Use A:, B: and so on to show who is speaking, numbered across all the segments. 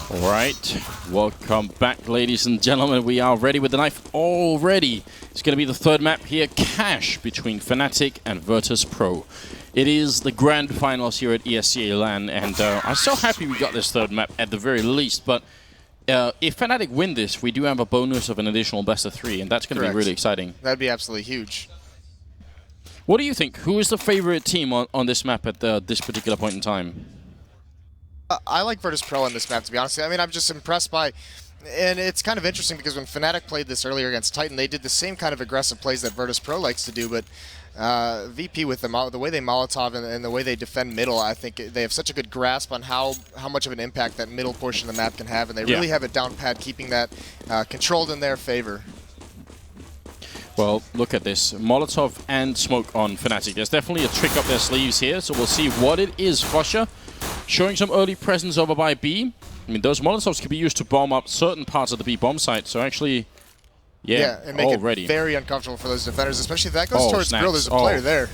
A: All right, welcome back, ladies and gentlemen. We are ready with the knife already. It's going to be the third map here, Cash, between fnatic and Virtus.pro. It is the grand finals here at ESEA LAN, and I'm so happy we got this third map at the very least. But if fnatic win this, we do have a bonus of an additional best of 3, and that's going to be really exciting.
B: That'd be absolutely huge.
A: What do you think? Who is the favorite team on this map at this particular point in time?
B: I like Virtus.pro on this map, to be honest. I mean, I'm just impressed by... And it's kind of interesting because when fnatic played this earlier against Titan, they did the same kind of aggressive plays that Virtus.pro likes to do, but VP with the way they Molotov and the way they defend middle, I think they have such a good grasp on how much of an impact that middle portion of the map can have, and they really have it down pat, keeping that controlled in their favor.
A: Well, look at this. Molotov and smoke on fnatic. There's definitely a trick up their sleeves here, so we'll see what it is. flusha showing some early presence over by B. I mean, those Molotovs can be used to bomb up certain parts of the B bomb site, so actually,
B: and make it very uncomfortable for those defenders, especially if that goes towards Grill. There's a player there.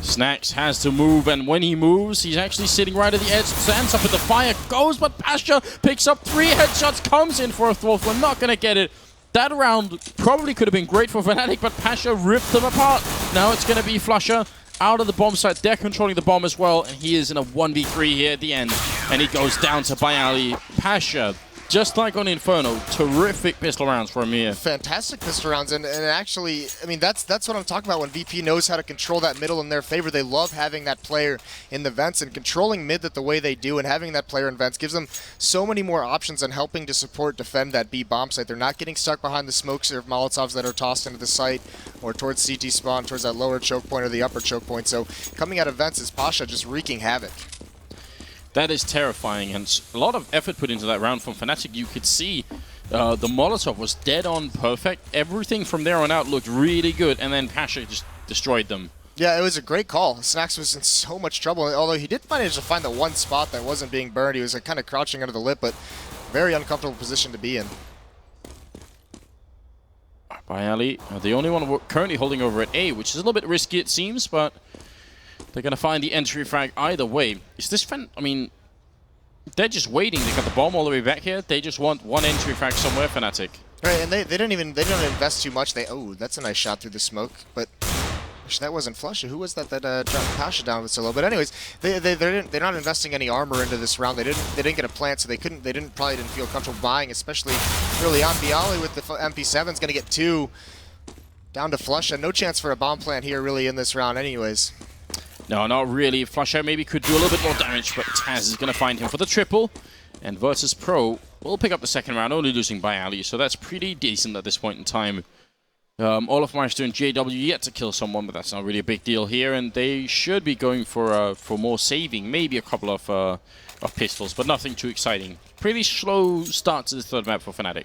A: Snax has to move, and when he moves, he's actually sitting right at the edge. Stands up in the fire, goes, but Pasha picks up 3 headshots, comes in for a fourth. We're not going to get it. That round probably could have been great for fnatic, but Pasha ripped them apart. Now it's going to be flusha out of the bomb site. They're controlling the bomb as well, and he is in a 1v3 here at the end. And he goes down to Bayali. Pasha, just like on Inferno, terrific pistol rounds for Amir.
B: Fantastic pistol rounds, and actually, I mean, that's what I'm talking about when VP knows how to control that middle in their favor. They love having that player in the vents, and controlling mid the way they do, and having that player in vents gives them so many more options and helping to support, defend that B bomb site. They're not getting stuck behind the smokes or Molotovs that are tossed into the site or towards CT spawn, towards that lower choke point or the upper choke point. So coming out of vents is Pasha just wreaking havoc.
A: That is terrifying, and a lot of effort put into that round from fnatic. You could see the Molotov was dead on perfect. Everything from there on out looked really good, and then Pasha just destroyed them.
B: Yeah, it was a great call. Snax was in so much trouble, although he did manage to find the one spot that wasn't being burned. He was kind of crouching under the lip, but very uncomfortable position to be in.
A: Bayali, the only one currently holding over at A, which is a little bit risky it seems, but they're going to find the entry frag either way. Is this I mean, they're just waiting. They got the bomb all the way back here. They just want one entry frag somewhere, fnatic.
B: Right, and they don't invest too much. Oh, that's a nice shot through the smoke, but that wasn't flusha. Who was that dropped Pasha down with so low? But anyways, they're not investing any armor into this round. They didn't get a plant, so they probably didn't feel comfortable buying, especially early on. Bialy with the MP7 is going to get 2 down to flusha. No chance for a bomb plant here really in this round, anyways.
A: No, not really. flusha maybe could do a little bit more damage, but Taz is going to find him for the triple. And Virtus.pro will pick up the second round, only losing by Ali, so that's pretty decent at this point in time. olofmeister and JW yet to kill someone, but that's not really a big deal here, and they should be going for more saving, maybe a couple of pistols, but nothing too exciting. Pretty slow start to the third map for fnatic.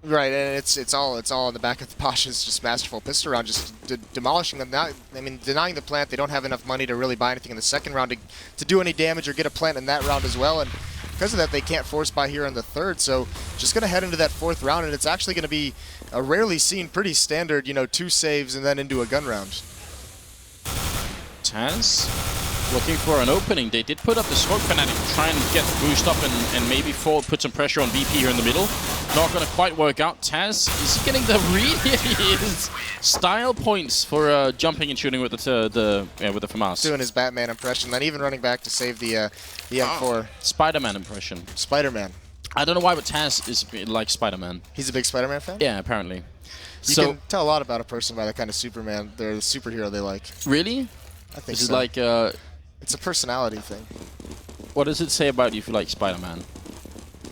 B: Right, and it's all on the back of the Pasha's just masterful pistol round, just demolishing them. Now, I mean, denying the plant, they don't have enough money to really buy anything in the second round to do any damage or get a plant in that round as well, and because of that, they can't force buy here in the third, so just going to head into that fourth round, and it's actually going to be a rarely seen, pretty standard, 2 saves and then into a gun round.
A: Taz looking for an opening. They did put up the smoke fnatic to try and get the boost up and maybe put some pressure on VP here in the middle. Not going to quite work out. Taz is getting the read. He is style points for jumping and shooting with the FAMAS.
B: Doing his Batman impression, then even running back to save the M4.
A: Spider-Man impression.
B: Spider-Man.
A: I don't know why, but Taz is like Spider-Man.
B: He's a big Spider-Man fan?
A: Yeah, apparently.
B: You can tell a lot about a person by the kind of Superman, the superhero they like.
A: Really?
B: I think
A: so.
B: Is like it's a personality thing.
A: What does it say about you if you like Spider-Man?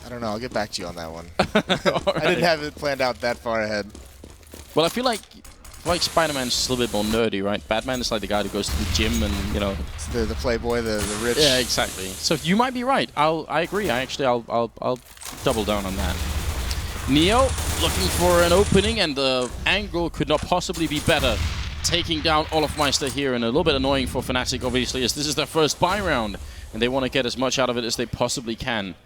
B: I don't know. I'll get back to you on that one. Right. I didn't have it planned out that far ahead.
A: Well, I feel like Spider-Man's just a little bit more nerdy, right? Batman is like the guy who goes to the gym and,
B: It's the playboy, the rich.
A: Yeah, exactly. So you might be right. I agree. I'll double down on that. Neo looking for an opening, and the angle could not possibly be better. Taking down olofmeister here, and a little bit annoying for fnatic, obviously, as this is their first buy round, and they want to get as much out of it as they possibly can.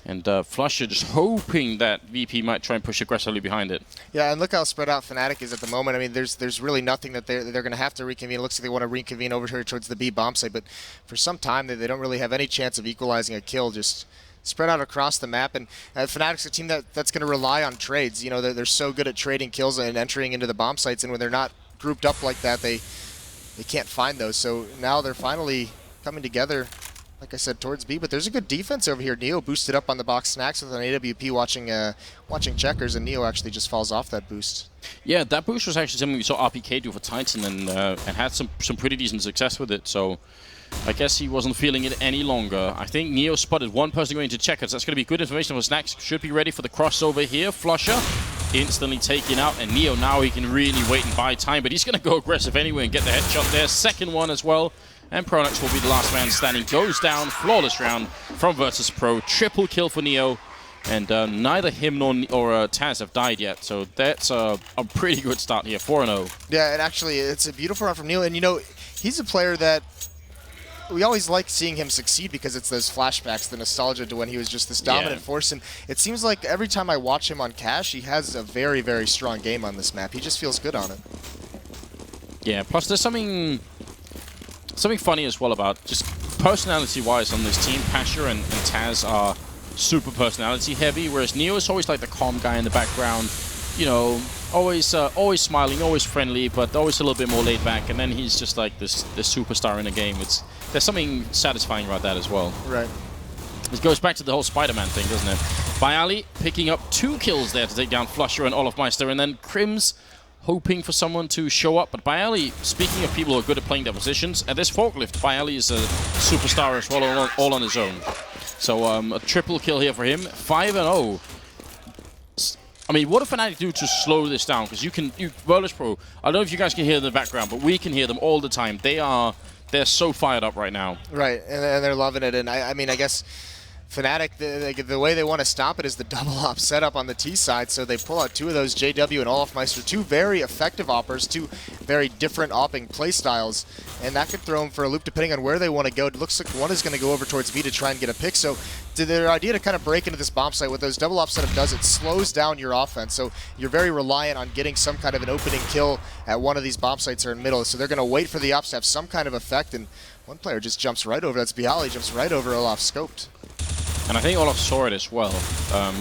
A: And flusha just hoping that VP might try and push aggressively behind it.
B: Yeah, and look how spread out fnatic is at the moment. I mean, there's really nothing that they're going to have to reconvene. It looks like they want to reconvene over here towards the B bomb site, but for some time they don't really have any chance of equalizing a kill. Just spread out across the map. And Fnatic's a team that's going to rely on trades. You know, they're so good at trading kills and entering into the bomb sites, and when they're not grouped up like that, they can't find those. So now they're finally coming together, like I said, towards B. But there's a good defense over here. Neo boosted up on the box Snacks with an AWP watching checkers, and Neo actually just falls off that boost.
A: Yeah, that boost was actually something we saw RPK do for Titan, and had some pretty decent success with it. So I guess he wasn't feeling it any longer. I think Neo spotted one person going to checkers. That's going to be good information for Snacks. Should be ready for the crossover here. Flusher instantly taken out, and Neo now he can really wait and buy time, but he's going to go aggressive anyway and get the headshot there. Second one as well. And Pronax will be the last man standing. Goes down. Flawless round from Virtus.pro. Triple kill for Neo. And neither him nor Taz have died yet. So that's a pretty good start here. 4-0.
B: Yeah, and actually, it's a beautiful run from Neo. And, you know, he's a player that we always like seeing him succeed because it's those flashbacks, the nostalgia to when he was just this dominant force. And it seems like every time I watch him on Cash, he has a very, very strong game on this map. He just feels good on it.
A: Yeah, plus there's something funny as well about just personality-wise on this team. Pasha and Taz are super personality-heavy, whereas Neo is always like the calm guy in the background. You know, always smiling, always friendly, but always a little bit more laid back. And then he's just like this superstar in the game. There's something satisfying about that as well.
B: Right.
A: It goes back to the whole Spider-Man thing, doesn't it? Byali picking up 2 kills there to take down Flusher and Olofmeister, and then Crims hoping for someone to show up. But Byali, speaking of people who are good at playing their positions, at this forklift, Byali is a superstar as well, all on his own. So a triple kill here for him. 5-0. I mean, what do Fnatic do to slow this down? Because Virtus.pro, I don't know if you guys can hear them in the background, but we can hear them all the time. They're so fired up right now.
B: Right, and they're loving it. And I mean, I guess Fnatic, the way they want to stop it is the double op setup on the T side, so they pull out 2 of those, JW and Olofmeister, 2 very effective oppers, 2 very different opping play styles, and that could throw them for a loop depending on where they want to go. It looks like one is going to go over towards B to try and get a pick, so their idea to kind of break into this bomb site, what those double op setup does, it slows down your offense, so you're very reliant on getting some kind of an opening kill at one of these bomb sites or in middle, so they're going to wait for the ops to have some kind of effect, and one player just jumps right over, that's Byali, jumps right over Olaf scoped.
A: And I think Olaf saw it as well.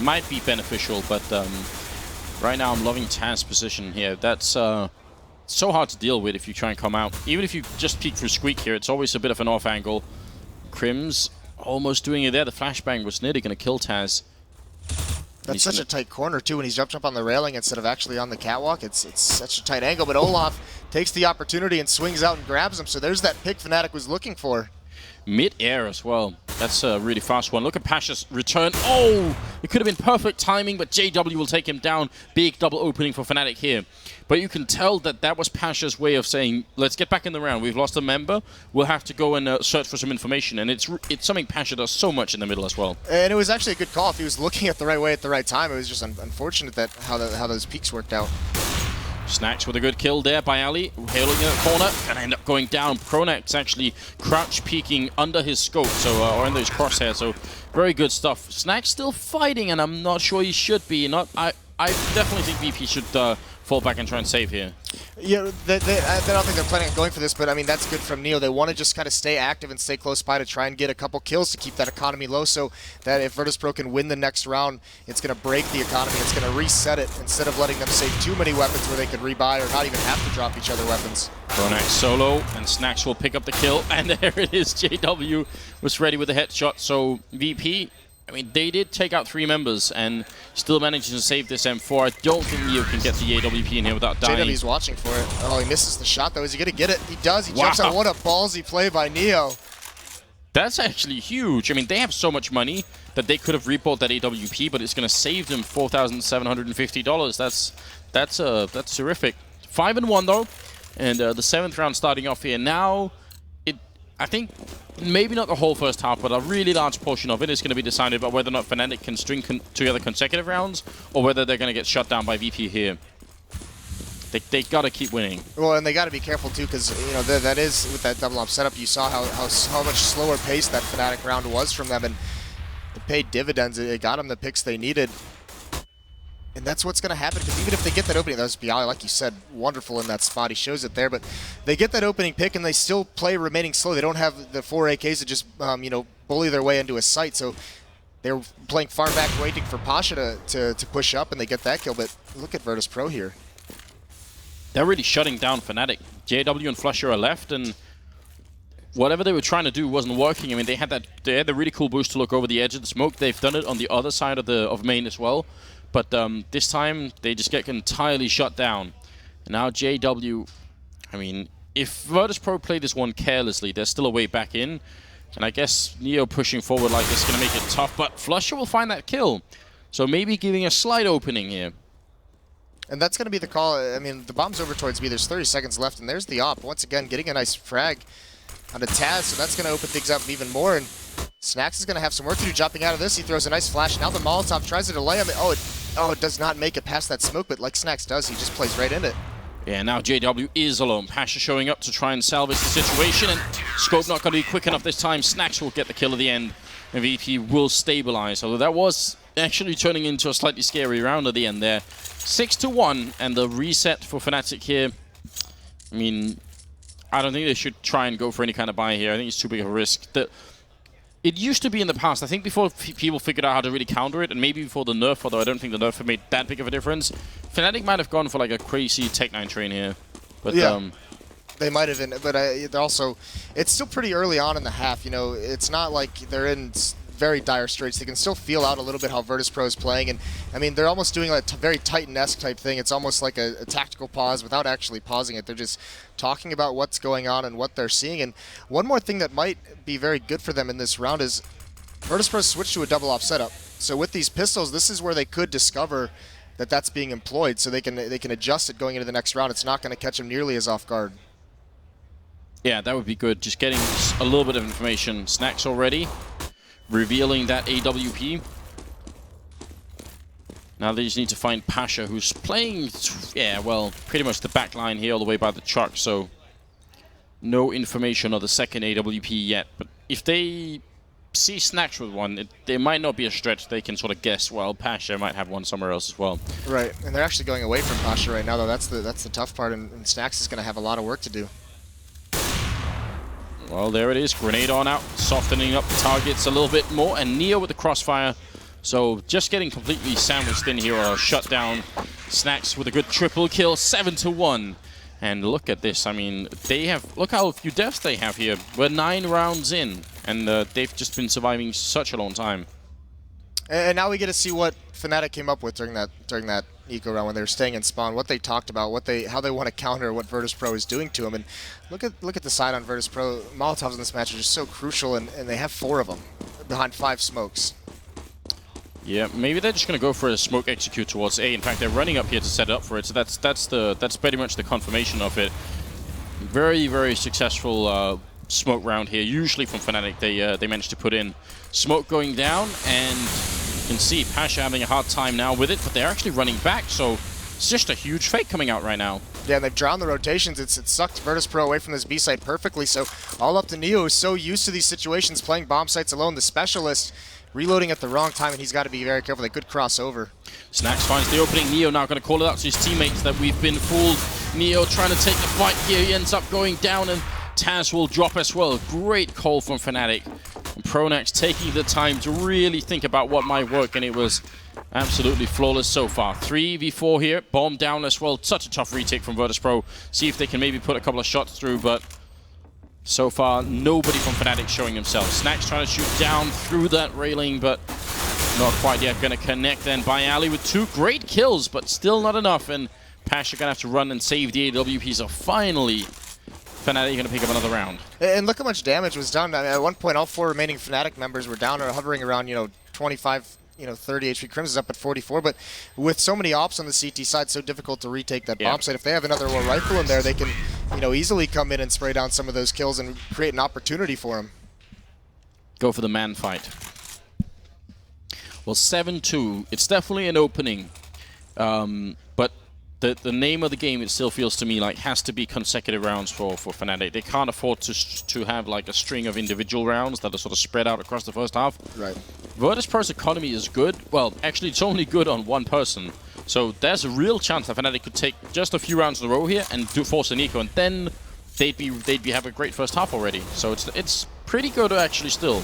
A: Might be beneficial, but right now I'm loving Taz's position here. That's so hard to deal with if you try and come out. Even if you just peek through Squeak here, it's always a bit of an off angle. Crims almost doing it there. The flashbang was nearly going to kill Taz.
B: That's such a tight corner, too, when he's jumped up on the railing instead of actually on the catwalk. It's such a tight angle, but Olaf takes the opportunity and swings out and grabs him, so there's that pick Fnatic was looking for.
A: Mid-air as well. That's a really fast one. Look at Pasha's return. Oh! It could have been perfect timing, but JW will take him down. Big double opening for Fnatic here. But you can tell that was Pasha's way of saying, let's get back in the round. We've lost a member. We'll have to go and search for some information. And it's something Pasha does so much in the middle as well. And
B: it was actually a good call. If he was looking at the right way at the right time, it was just unfortunate that how those peaks worked out.
A: Snacks with a good kill there by Ali. Hailing in the corner. Gonna end up going down. Pronax actually crouch peeking under his scope, so or under his crosshair, so very good stuff. Snacks still fighting, and I'm not sure he should be. I definitely think VP should fall back and try and save here.
B: Yeah, I don't think they're planning on going for this, but I mean, that's good from Neo. They want to just kind of stay active and stay close by to try and get a couple kills to keep that economy low, so that if Virtus.pro can win the next round, it's going to break the economy. It's going to reset it instead of letting them save too many weapons where they could rebuy or not even have to drop each other weapons.
A: Pronax solo, and Snacks will pick up the kill, and there it is. JW was ready with the headshot, so VP, I mean, they did take out 3 members and still managing to save this M4. I don't think Neo can get the AWP in here without dying.
B: JW's watching for it. Oh, he misses the shot, though. Is he going to get it? He does. He jumps out. What a ballsy play by Neo.
A: That's actually huge. I mean, they have so much money that they could have rebought that AWP, but it's going to save them $4,750. That's terrific. 5-1, though. And the 7th round starting off here. Now, I think maybe not the whole first half, but a really large portion of it is going to be decided by whether or not Fnatic can string together consecutive rounds or whether they're going to get shut down by VP here. They got to keep winning.
B: Well, and they got to be careful too, because you know that is with that double op setup. You saw how much slower pace that Fnatic round was from them, and it paid dividends. It got them the picks they needed. And that's what's going to happen, because even if they get that opening, that was Byali, like you said, wonderful in that spot. He shows it there, but they get that opening pick and they still play remaining slow. They don't have the 4 AKs to just, you know, bully their way into a site. So they were playing far back, waiting for Pasha to push up, and they get that kill. But look at Virtus.pro here.
A: They're really shutting down Fnatic. JW and flusha are left, and whatever they were trying to do wasn't working. I mean, they had the really cool boost to look over the edge of the smoke. They've done it on the other side of main as well, but this time they just get entirely shut down. And now JW, I mean, if Virtus.pro play this one carelessly, there's still a way back in. And I guess Neo pushing forward like this is going to make it tough, but flusha will find that kill. So maybe giving a slight opening here.
B: And that's going to be the call. I mean, the bomb's over towards B. There's 30 seconds left, and there's the op. Once again, getting a nice frag on a Taz, so that's going to open things up even more. And Snax is going to have some work to do dropping out of this. He throws a nice flash. Now the Molotov tries to delay him. Oh, it does not make it past that smoke, but like Snax does, he just plays right in it.
A: Yeah, now JW is alone. Pasha showing up to try and salvage the situation, and Scope not going to be quick enough this time. Snax will get the kill at the end, and VP will stabilize. Although that was actually turning into a slightly scary round at the end there. 6-1, and the reset for Fnatic here. I mean, I don't think they should try and go for any kind of buy here. I think it's too big of a risk. It used to be in the past, I think before people figured out how to really counter it, and maybe before the nerf, although I don't think the nerf had made that big of a difference, Fnatic might have gone for like a crazy Tech-9 train here. But
B: yeah, they might have been, but also, it's still pretty early on in the half. You know, it's not like they're in very dire straits. They can still feel out a little bit how Virtus.pro is playing, and I mean, they're almost doing a very Titan-esque type thing. It's almost like a tactical pause without actually pausing it. They're just talking about what's going on and what they're seeing. And one more thing that might be very good for them in this round is Virtus.pro switched to a double op setup. So with these pistols, this is where they could discover that that's being employed, so they can adjust it going into the next round. It's not going to catch them nearly as off guard.
A: yeah, that would be good. Just getting a little bit of information. Snax already revealing that AWP. Now they just need to find Pasha, who's playing, yeah, well, pretty much the back line here all the way by the truck, so no information on the second AWP yet. But if they see Snax with one, there might not be a stretch. They can sort of guess, well, Pasha might have one somewhere else as well.
B: Right, and they're actually going away from Pasha right now, though. That's the tough part, and Snax is going to have a lot of work to do.
A: Well, there it is. Grenade on out, softening up the targets a little bit more, and Neo with the crossfire. So just getting completely sandwiched in here, or shut down. Snax with a good triple kill, 7-1. And look at this. I mean, they have, look how few deaths they have here. We're 9 rounds in, and they've just been surviving such a long time.
B: And now we get to see what Fnatic came up with during that eco round when they were staying in spawn. What they talked about, how they want to counter what Virtus.pro is doing to them. And look at the side on Virtus.pro. Molotovs in this match are just so crucial, and they have 4 of them behind 5 smokes.
A: Yeah, maybe they're just going to go for a smoke execute towards A. In fact, they're running up here to set up for it. So that's pretty much the confirmation of it. Very, very successful smoke round here. Usually from Fnatic, they managed to put in smoke going down, and you can see Pasha having a hard time now with it, but they're actually running back, so it's just a huge fake coming out right now.
B: Yeah, and they've drowned the rotations. It sucked Virtus.pro away from this B site perfectly, so all up to Neo, who's so used to these situations, playing bomb sites alone. The specialist reloading at the wrong time, and he's got to be very careful. They could cross over.
A: Snax finds the opening. Neo now going to call it out to his teammates that we've been fooled. Neo trying to take the fight here. He ends up going down, and Taz will drop as well. Great call from Fnatic. And Pronax taking the time to really think about what might work, and it was absolutely flawless so far. 3v4 here. Bomb down as well. Such a tough retake from Virtus.pro. See if they can maybe put a couple of shots through, but so far, nobody from Fnatic showing himself. Snax trying to shoot down through that railing, but not quite yet. Going to connect then by Ali with 2 great kills, but still not enough. And Pasha going to have to run and save the AWP. So finally, Fnatic going to pick up another round.
B: And look how much damage was done. I mean, at one point, all 4 remaining Fnatic members were down or hovering around, 25, 30 HP. Crimson's up at 44, but with so many ops on the CT side, so difficult to retake that bomb site. If they have another rifle in there, they can, easily come in and spray down some of those kills and create an opportunity for them.
A: Go for the man fight. Well, 7-2. It's definitely an opening, but the name of the game, it still feels to me like has to be consecutive rounds for Fnatic. They can't afford to have like a string of individual rounds that are sort of spread out across the first half.
B: Right.
A: Virtus.pro's economy is good. Well, actually, it's only good on 1 person. So there's a real chance that Fnatic could take just a few rounds in a row here and force an eco, and then they'd have a great first half already. So it's pretty good actually still.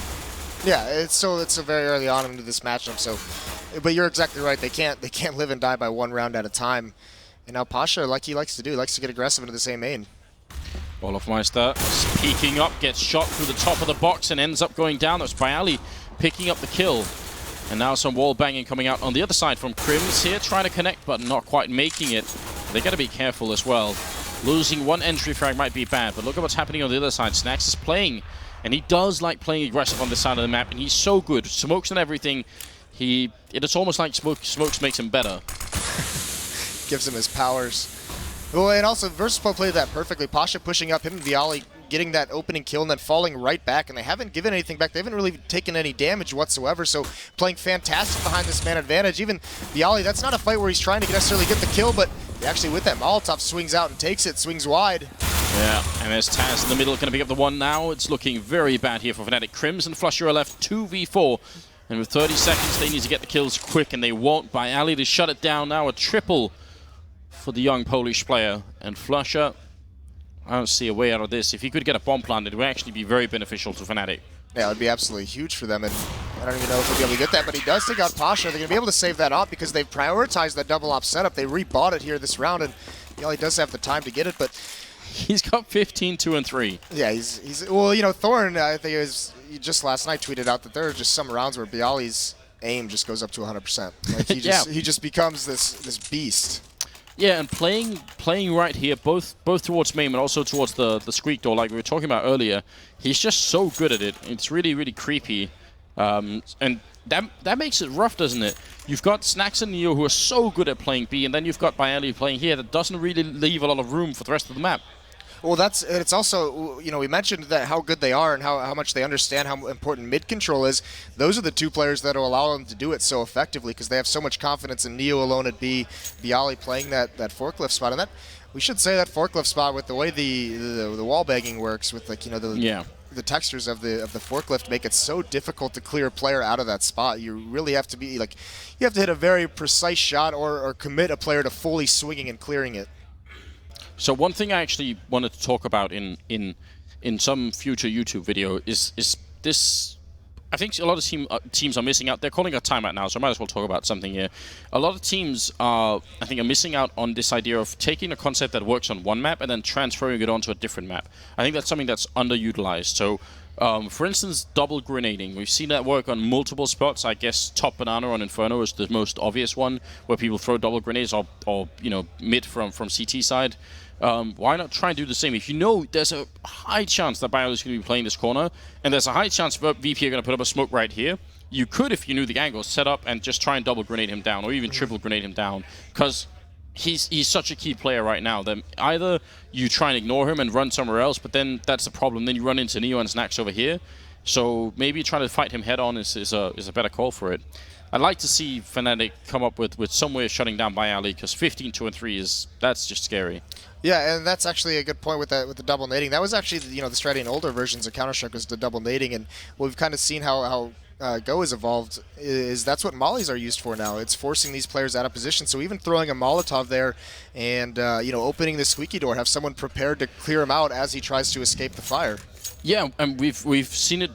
B: Yeah, it's so very early on into this matchup. So, but you're exactly right. They can't live and die by one round at a time. And now Pasha, like he likes to do, likes to get aggressive into the same main.
A: Olofmeister peeking up, gets shot through the top of the box and ends up going down. That's Byali picking up the kill. And now some wall banging coming out on the other side from Crims here, trying to connect but not quite making it. They got to be careful as well. Losing one entry frag might be bad, but look at what's happening on the other side. Snax is playing, and he does like playing aggressive on this side of the map, and he's so good. Smokes and everything. It's almost like smokes makes him better.
B: Gives him his powers. Well, and also Virtus.pro played that perfectly. Pasha pushing up, him and Byali getting that opening kill and then falling right back, and they haven't given anything back. They haven't really taken any damage whatsoever, so playing fantastic behind this man advantage. Even Byali, that's not a fight where he's trying to necessarily get the kill, but actually with that Molotov swings out and takes it, swings wide.
A: Yeah, and there's Taz in the middle, going to pick up the one now. It's looking very bad here for Fnatic. Crims and Flusher are left 2v4, and with 30 seconds they need to get the kills quick, and they won't. Byali to shut it down now, a triple for the young Polish player. And Flusher, I don't see a way out of this. If he could get a bomb planted, it would actually be very beneficial to Fnatic.
B: Yeah, it would be absolutely huge for them, and I don't even know if he'll be able to get that, but he does take out Pasha. They're going to be able to save that op because they've prioritized that double op setup. They rebought it here this round, and he does have the time to get it, but
A: he's got 15, 2, and 3.
B: Yeah, he's well, you know, Thorn, I think he just last night tweeted out that there are just some rounds where Byali's aim just goes up to 100%. Like he just becomes this beast.
A: Yeah, and playing right here, both towards main, but also towards the squeak door, like we were talking about earlier. He's just so good at it. It's really, really creepy, and that makes it rough, doesn't it? You've got Snax and Neo who are so good at playing B, and then you've got Byali playing here. That doesn't really leave a lot of room for the rest of the map.
B: Well, it's also, you know, we mentioned that how good they are and how much they understand how important mid control is. Those are the two players that will allow them to do it so effectively because they have so much confidence in Neo alone at B, Byali playing that forklift spot, and that we should say that forklift spot with the way the wall bagging works with, like, you know, the textures of the forklift make it so difficult to clear a player out of that spot. You really have to be like, you have to hit a very precise shot or commit a player to fully swinging and clearing it.
A: So one thing I actually wanted to talk about in some future YouTube video is this. I think a lot of teams are missing out. They're calling a timeout now, so I might as well talk about something here. A lot of teams are missing out on this idea of taking a concept that works on one map and then transferring it onto a different map. I think that's something that's underutilized. So, for instance, double grenading. We've seen that work on multiple spots. I guess Top Banana on Inferno is the most obvious one, where people throw double grenades or you know, mid from CT side. Why not try and do the same? If you know there's a high chance that Byali is going to be playing this corner, and there's a high chance VP are going to put up a smoke right here, you could, if you knew the angle, set up and just try and double grenade him down, or even triple grenade him down, because he's such a key player right now that either you try and ignore him and run somewhere else, but then that's the problem. Then you run into Neo and Snax over here. So maybe trying to fight him head on is a better call for it. I'd like to see Fnatic come up with some way of shutting down Byali, because 15, 2, and 3 that's just scary.
B: Yeah, and that's actually a good point with the double nading. That was actually, you know, the strategy in older versions of Counter-Strike was the double nading, and what we've kind of seen how Go has evolved is that's what mollies are used for now. It's forcing these players out of position. So even throwing a Molotov there and you know, opening the squeaky door, have someone prepared to clear him out as he tries to escape the fire.
A: Yeah, and we've seen it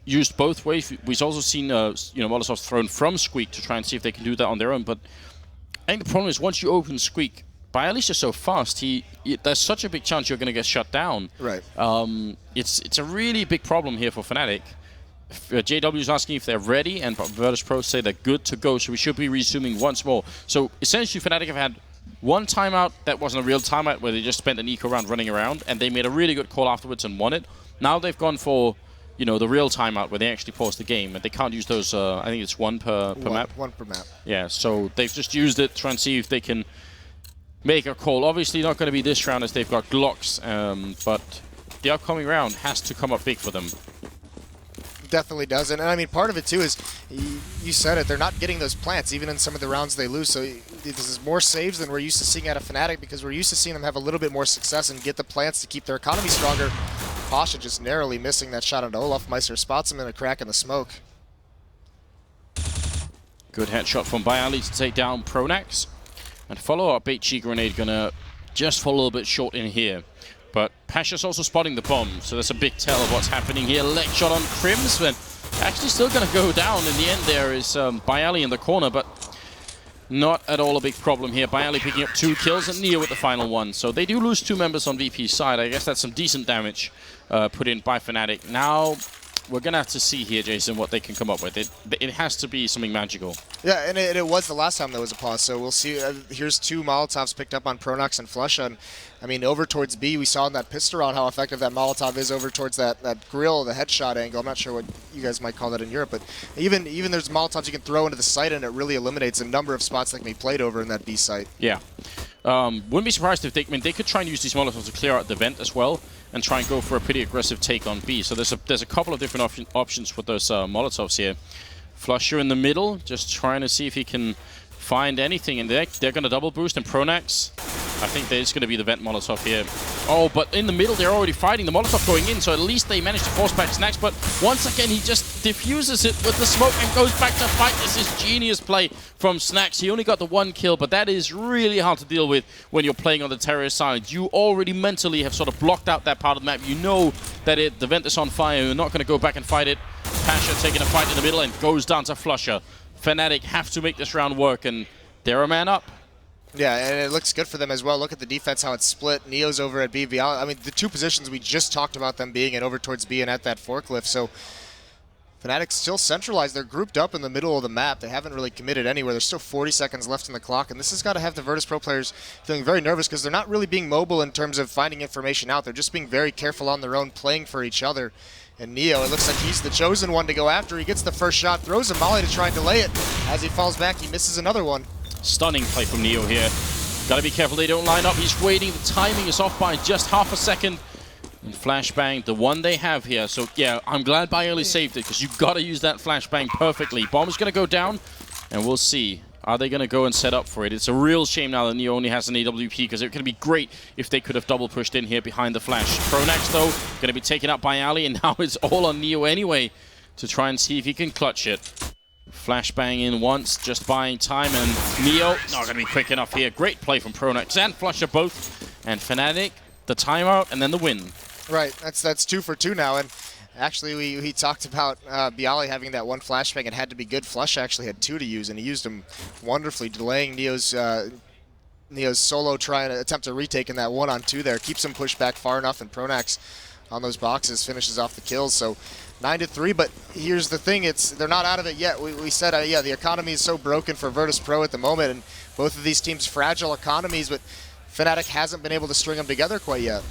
A: used both ways. We've also seen you know, Molotovs thrown from Squeak to try and see if they can do that on their own. But I think the problem is once you open Squeak, Byali's just so fast. There's such a big chance you're going to get shut down.
B: Right.
A: It's a really big problem here for Fnatic. JW is asking if they're ready, and Virtus.pro say they're good to go. So we should be resuming once more. So essentially, Fnatic have had one timeout that wasn't a real timeout where they just spent an eco round running around, and they made a really good call afterwards and won it. Now they've gone for, you know, the real timeout where they actually pause the game, and they can't use those. I think it's one per map.
B: One per map.
A: Yeah. So they've just used it to try and see if they can make a call. Obviously not going to be this round as they've got Glocks, but the upcoming round has to come up big for them.
B: Definitely does, and I mean, part of it too is, you said it, they're not getting those plants even in some of the rounds they lose, so this is more saves than we're used to seeing out of Fnatic, because we're used to seeing them have a little bit more success and get the plants to keep their economy stronger. Pasha just narrowly missing that shot onto Olofmeister, spots him in a crack in the smoke.
A: Good headshot from Byali to take down Pronax, and follow-up HE grenade gonna just fall a little bit short in here, but Pasha's also spotting the bomb, so that's a big tell of what's happening here. Leg shot on Crimson. Actually still going to go down in the end. There is Byali in the corner, but not at all a big problem here. Byali picking up 2 kills and Neo with the final one. So they do lose 2 members on VP's side. I guess that's some decent damage put in by fnatic. Now we're going to have to see here, Jason, what they can come up with. It has to be something magical.
B: Yeah, and it was the last time there was a pause, so we'll see. Here's 2 Molotovs picked up on Pronox and Flusha. And I mean, over towards B, we saw in that pistol round how effective that Molotov is over towards that grill, the headshot angle. I'm not sure what you guys might call that in Europe, but even there's Molotovs you can throw into the site, and it really eliminates a number of spots that can be played over in that B site.
A: Yeah. Wouldn't be surprised if they could try and use these Molotovs to clear out the vent as well, and try and go for a pretty aggressive take on B. So there's a couple of different options with those Molotovs here. Flusher in the middle, just trying to see if he can find anything in there. They're going to double boost, and Pronax, I think there's going to be the vent Molotov here. Oh, but in the middle, they're already fighting the Molotov going in, so at least they managed to force back Snacks. But once again, he just diffuses it with the smoke and goes back to fight. This is genius play from Snacks. He only got the 1 kill, but that is really hard to deal with when you're playing on the terrorist side. You already mentally have sort of blocked out that part of the map. You know that the vent is on fire. You're not going to go back and fight it. Pasha taking a fight in the middle and goes down to Flusher. fnatic have to make this round work, and they're a man up.
B: Yeah, and it looks good for them as well. Look at the defense, how it's split. Neo's over at B. I mean, the 2 positions we just talked about them being in, over towards B and at that forklift. So fnatic still centralized. They're grouped up in the middle of the map. They haven't really committed anywhere. There's still 40 seconds left in the clock, and this has got to have the Virtus.pro players feeling very nervous because they're not really being mobile in terms of finding information out. They're just being very careful on their own, playing for each other. And Neo, it looks like he's the chosen one to go after. He gets the first shot, throws a molly to try and delay it. As he falls back, he misses another one.
A: Stunning play from Neo here. Gotta be careful they don't line up. He's waiting. The timing is off by just half a second. And flashbang, the one they have here. So yeah, I'm glad Byali saved it because you've got to use that flashbang perfectly. Bomb's gonna go down, and we'll see. Are they gonna go and set up for it? It's a real shame now that Neo only has an AWP because it could be great if they could have double pushed in here behind the flash. Pronax though, gonna be taken up by Ali, and now it's all on Neo anyway to try and see if he can clutch it. Flashbang in once, just buying time, and Neo not going to be quick enough here. Great play from Pronax and Flusher both. And fnatic, the timeout, and then the win.
B: Right, that's 2 for 2 now. And actually, we talked about Byali having that 1 flashbang. It had to be good. Flush actually had 2 to use, and he used them wonderfully, delaying Neo's solo attempt to retake in that 1-on-2 there. Keeps him pushed back far enough, and Pronax on those boxes finishes off the kills. So 9-3, but here's the thing, they're not out of it yet. We said, yeah, the economy is so broken for Virtus.pro at the moment, and both of these teams fragile economies, but fnatic hasn't been able to string them together quite yet.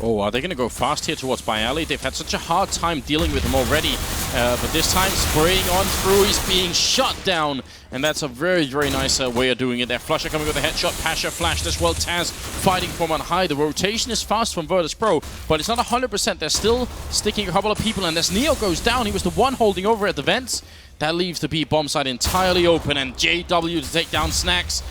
A: Oh, are they going to go fast here towards Byali? They've had such a hard time dealing with him already, but this time spraying on through, he's being shut down, and that's a very, very nice way of doing it there. Flusher coming with a headshot, Pasha flashed as well, Taz fighting from on high. The rotation is fast from Virtus.pro, but it's not 100%. They're still sticking a couple of people, and as Neo goes down, he was the one holding over at the vents. That leaves the B bomb site entirely open, and JW to take down Snacks.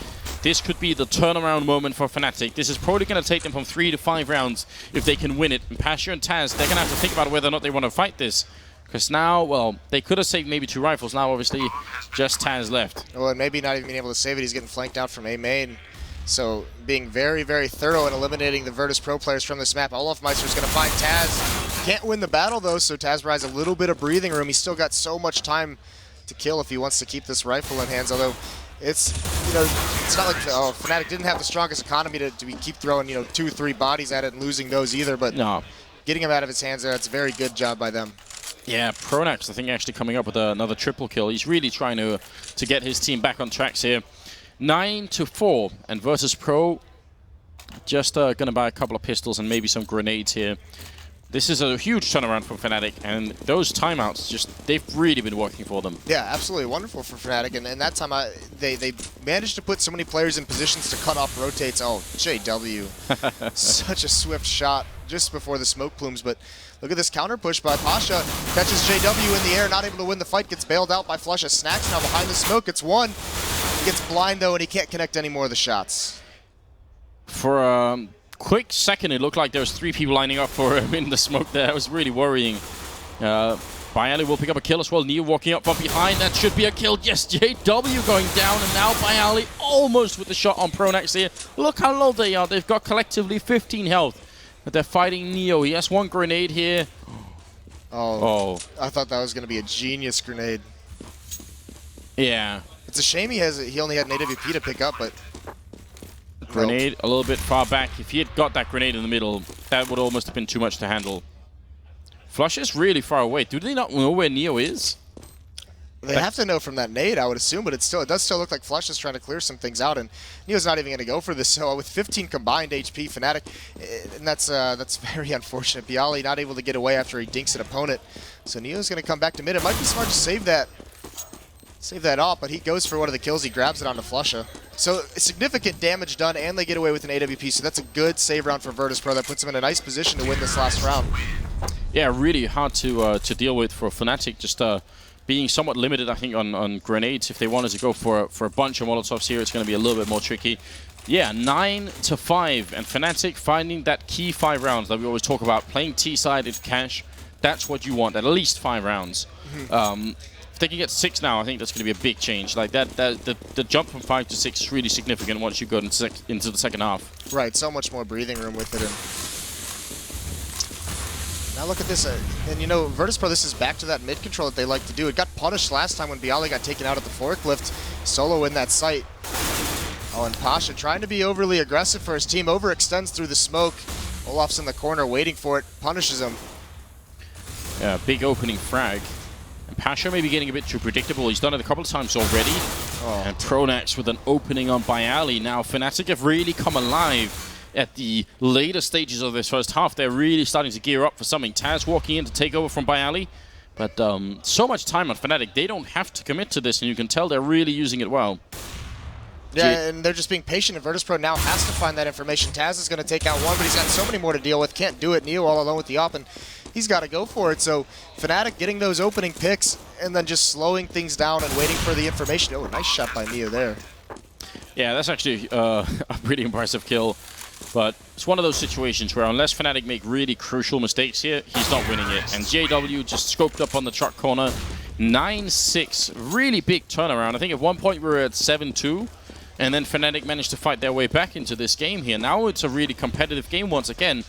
A: This could be the turnaround moment for fnatic. This is probably going to take them from 3 to 5 rounds if they can win it. And Pasha and Taz, they're going to have to think about whether or not they want to fight this. Because now, well, they could have saved maybe 2 rifles. Now, obviously, just Taz left.
B: Well, and maybe not even being able to save it. He's getting flanked out from A main. So being very, very thorough in eliminating the Virtus.pro players from this map. Olofmeister's going to find Taz. Can't win the battle, though, so Taz provides a little bit of breathing room. He's still got so much time to kill if he wants to keep this rifle in hands, although it's, it's not like fnatic didn't have the strongest economy to keep throwing, 2-3 bodies at it and losing those either, but no, getting him out of his hands there, that's a very good job by them.
A: Yeah, Pronax, I think, actually coming up with another triple kill. He's really trying to get his team back on tracks here. 9-4, and Virtus.pro just going to buy a couple of pistols and maybe some grenades here. This is a huge turnaround from fnatic, and those timeouts, they've really been working for them.
B: Yeah, absolutely wonderful for fnatic, and that time they managed to put so many players in positions to cut off rotates. Oh, JW, such a swift shot just before the smoke plumes, but look at this counter push by Pasha. Catches JW in the air, not able to win the fight, gets bailed out by Flusha. Snacks now behind the smoke, it's 1. He gets blind though, and he can't connect any more of the shots.
A: For quick second, it looked like there was 3 people lining up for him in the smoke there. It was really worrying. Byali will pick up a kill as well. Neo walking up from behind. That should be a kill. Yes, JW going down, and now Byali almost with the shot on Pronax here. Look how low they are. They've got collectively 15 health. But they're fighting Neo. He has one grenade here.
B: Oh. I thought that was going to be a genius grenade.
A: Yeah.
B: It's a shame he only had an AWP to pick up, but...
A: Grenade a little bit far back. If he had got that grenade in the middle, that would almost have been too much to handle. Flush is really far away. Do they not know where Neo is?
B: They have to know from that nade, I would assume, but it does still look like Flush is trying to clear some things out, and Neo's not even going to go for this. So with 15 combined HP, fnatic, and that's very unfortunate. Bialy not able to get away after he dinks an opponent. So Neo's going to come back to mid. It might be smart to save that off, but he goes for one of the kills. He grabs it onto Flusha. So significant damage done, and they get away with an AWP. So that's a good save round for Virtus.pro. That puts him in a nice position to win this last round.
A: Yeah, really hard to deal with for fnatic. Just being somewhat limited, I think, on grenades. If they wanted to go for a bunch of Molotovs here, it's going to be a little bit more tricky. Yeah, 9-5, and fnatic finding that key 5 rounds that we always talk about. Playing T-side in cash, that's what you want, at least 5 rounds. If they can get 6 now, I think that's going to be a big change. Like the jump from 5 to 6 is really significant once you go into the second half.
B: Right, so much more breathing room with it. Now look at this, and you know, Virtus.pro, this is back to that mid control that they like to do. It got punished last time when Bialy got taken out at the forklift. Solo in that site. Oh, and Pasha trying to be overly aggressive for his team, overextends through the smoke. Olaf's in the corner waiting for it, punishes him.
A: Yeah, big opening frag. And Pasha may be getting a bit too predictable. He's done it a couple of times already. Oh. And Pronax with an opening on Bialy. Now, fnatic have really come alive at the later stages of this first half. They're really starting to gear up for something. Taz walking in to take over from Bialy. But so much time on fnatic. They don't have to commit to this, and you can tell they're really using it well.
B: Yeah, and they're just being patient, and Virtus.pro now has to find that information. Taz is going to take out one, but he's got so many more to deal with. Can't do it. Neo all alone with the op, and he's got to go for it. So fnatic getting those opening picks and then just slowing things down and waiting for the information. Oh, nice shot by Neo there.
A: Yeah, that's actually a pretty impressive kill. But it's one of those situations where unless fnatic make really crucial mistakes here, he's not winning it. And JW just scoped up on the truck corner. 9-6, really big turnaround. I think at one point we were at 7-2. And then fnatic managed to fight their way back into this game here. Now it's a really competitive game once again.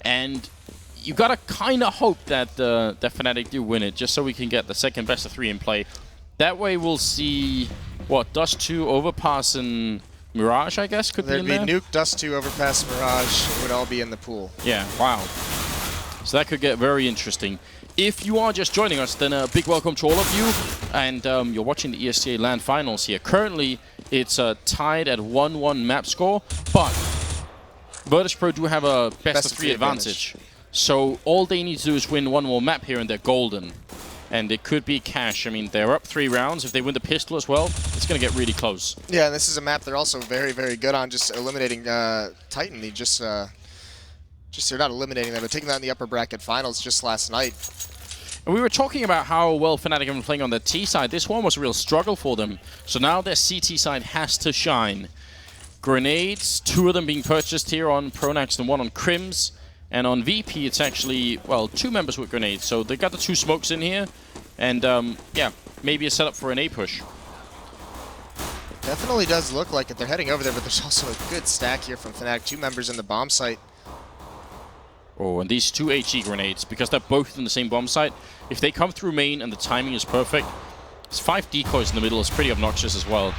A: And you gotta kind of hope that that fnatic do win it, just so we can get the second best of 3 in play. That way we'll see, what, Dust 2, Overpass, and Mirage, I guess, could be in there?
B: There'd be Nuke, Dust 2, Overpass, Mirage would all be in the pool.
A: Yeah, wow. So that could get very interesting. If you are just joining us, then a big welcome to all of you. And you're watching the ESEA LAN Finals here. Currently, it's tied at 1-1 map score, but Virtus.pro do have a best of 3 advantage. So all they need to do is win one more map here and they're golden. And it could be cash. I mean, they're up 3 rounds. If they win the pistol as well, it's going to get really close. Yeah,
B: and this is a map they're also very, very good on, just eliminating Titan. He just they're not eliminating them, but taking that in the upper bracket finals just last night.
A: And we were talking about how well fnatic have been playing on the T side. This one was a real struggle for them. So now their CT side has to shine. Grenades, 2 of them being purchased here on Pronax and 1 on Crims. And on VP, it's actually, well, 2 members with grenades. So they got the 2 smokes in here. And, yeah, maybe a setup for an A push.
B: Definitely does look like it. They're heading over there, but there's also a good stack here from fnatic. 2 members in the bomb site.
A: Oh, and these 2 HE grenades, because they're both in the same bomb site, if they come through main and the timing is perfect, there's 5 decoys in the middle. It's pretty obnoxious as well.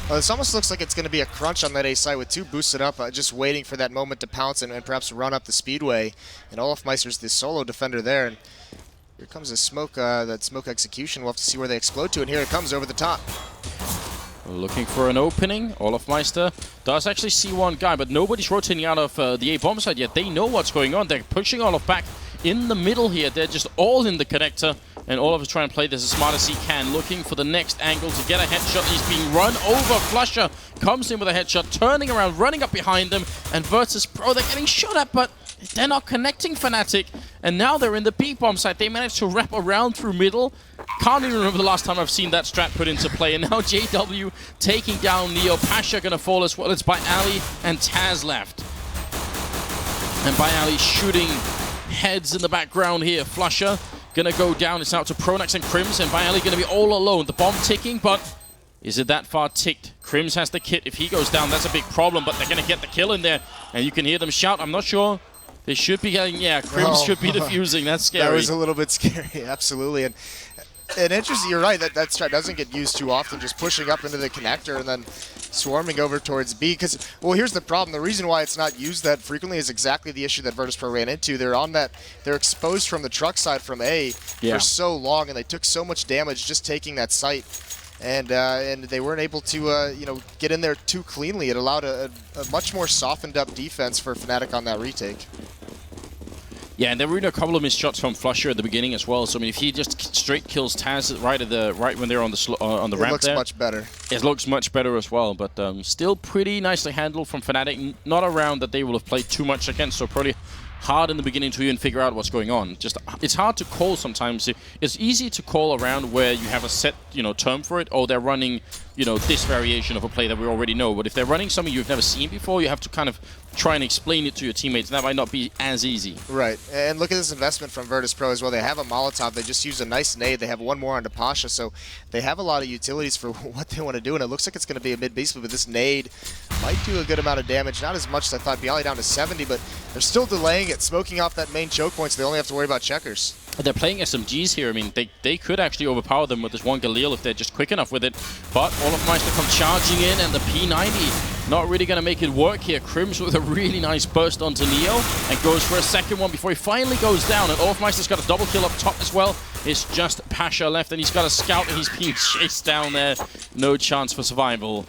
B: This almost looks like it's going to be a crunch on that A side with 2 boosted up, just waiting for that moment to pounce and perhaps run up the speedway. And Olafmeister's the solo defender there. And here comes a smoke, that smoke execution. We'll have to see where they explode to. And here it comes over the top.
A: Looking for an opening. Olafmeister does actually see one guy, but nobody's rotating out of the A bomb side yet. They know what's going on. They're pushing Olaf back in the middle here. They're just all in the connector. And Olaf is trying to play this as smart as he can, looking for the next angle to get a headshot. He's being run over. Flusha comes in with a headshot, turning around, running up behind them. And Virtus.pro, they're getting shot at, but they're not connecting fnatic. And now they're in the B bomb site. They managed to wrap around through middle. Can't even remember the last time I've seen that strat put into play. And now JW taking down Neo. Pasha gonna fall as well. It's Bialy and Taz left. And Bialy shooting heads in the background here. Flusha gonna go down. It's out to Pronax and Crims, and Bialy gonna be all alone. The bomb ticking, but is it that far ticked? Crims has the kit. If he goes down, that's a big problem, but they're gonna get the kill in there. And you can hear them shout. I'm not sure They should be getting, yeah, Crims should be defusing. That's scary.
B: That was a little bit scary, absolutely. And interesting, you're right, that strat doesn't get used too often, just pushing up into the connector and then swarming over towards B. Because, well, here's the problem. The reason why it's not used that frequently is exactly the issue that Virtus.pro ran into. They're exposed from the truck side from A for so long, and they took so much damage just taking that site. And they weren't able to get in there too cleanly. It allowed a much more softened up defense for fnatic on that retake.
A: Yeah, and there were a couple of missed shots from flusha at the beginning as well. So I mean, if he just straight kills Taz right when they're on the ramp there,
B: it looks much better.
A: It looks much better as well, but still pretty nicely handled from fnatic. Not a round that they will have played too much against, so probably hard in the beginning to even figure out what's going on. Just it's hard to call sometimes. It's easy to call around where you have a set term for it, or they're running this variation of a play that we already know. But if they're running something you've never seen before, you have to kind of try and explain it to your teammates. That might not be as easy.
B: Right, and look at this investment from Virtus.pro as well. They have a Molotov. They just used a nice nade. They have one more onto Pasha, so they have a lot of utilities for what they want to do, and it looks like it's going to be a mid-beast, but this nade might do a good amount of damage. Not as much as I thought. Bialy down to 70, but they're still delaying it, smoking off that main choke point, so they only have to worry about checkers.
A: They're playing SMGs here. I mean, they could actually overpower them with this one Galil if they're just quick enough with it. But Olofmeister come charging in, and the P90 not really going to make it work here. Crims with a really nice burst onto Neo and goes for a second one before he finally goes down. And Olofmeister's got a double kill up top as well. It's just Pasha left, and he's got a scout, and he's being chased down there. No chance for survival.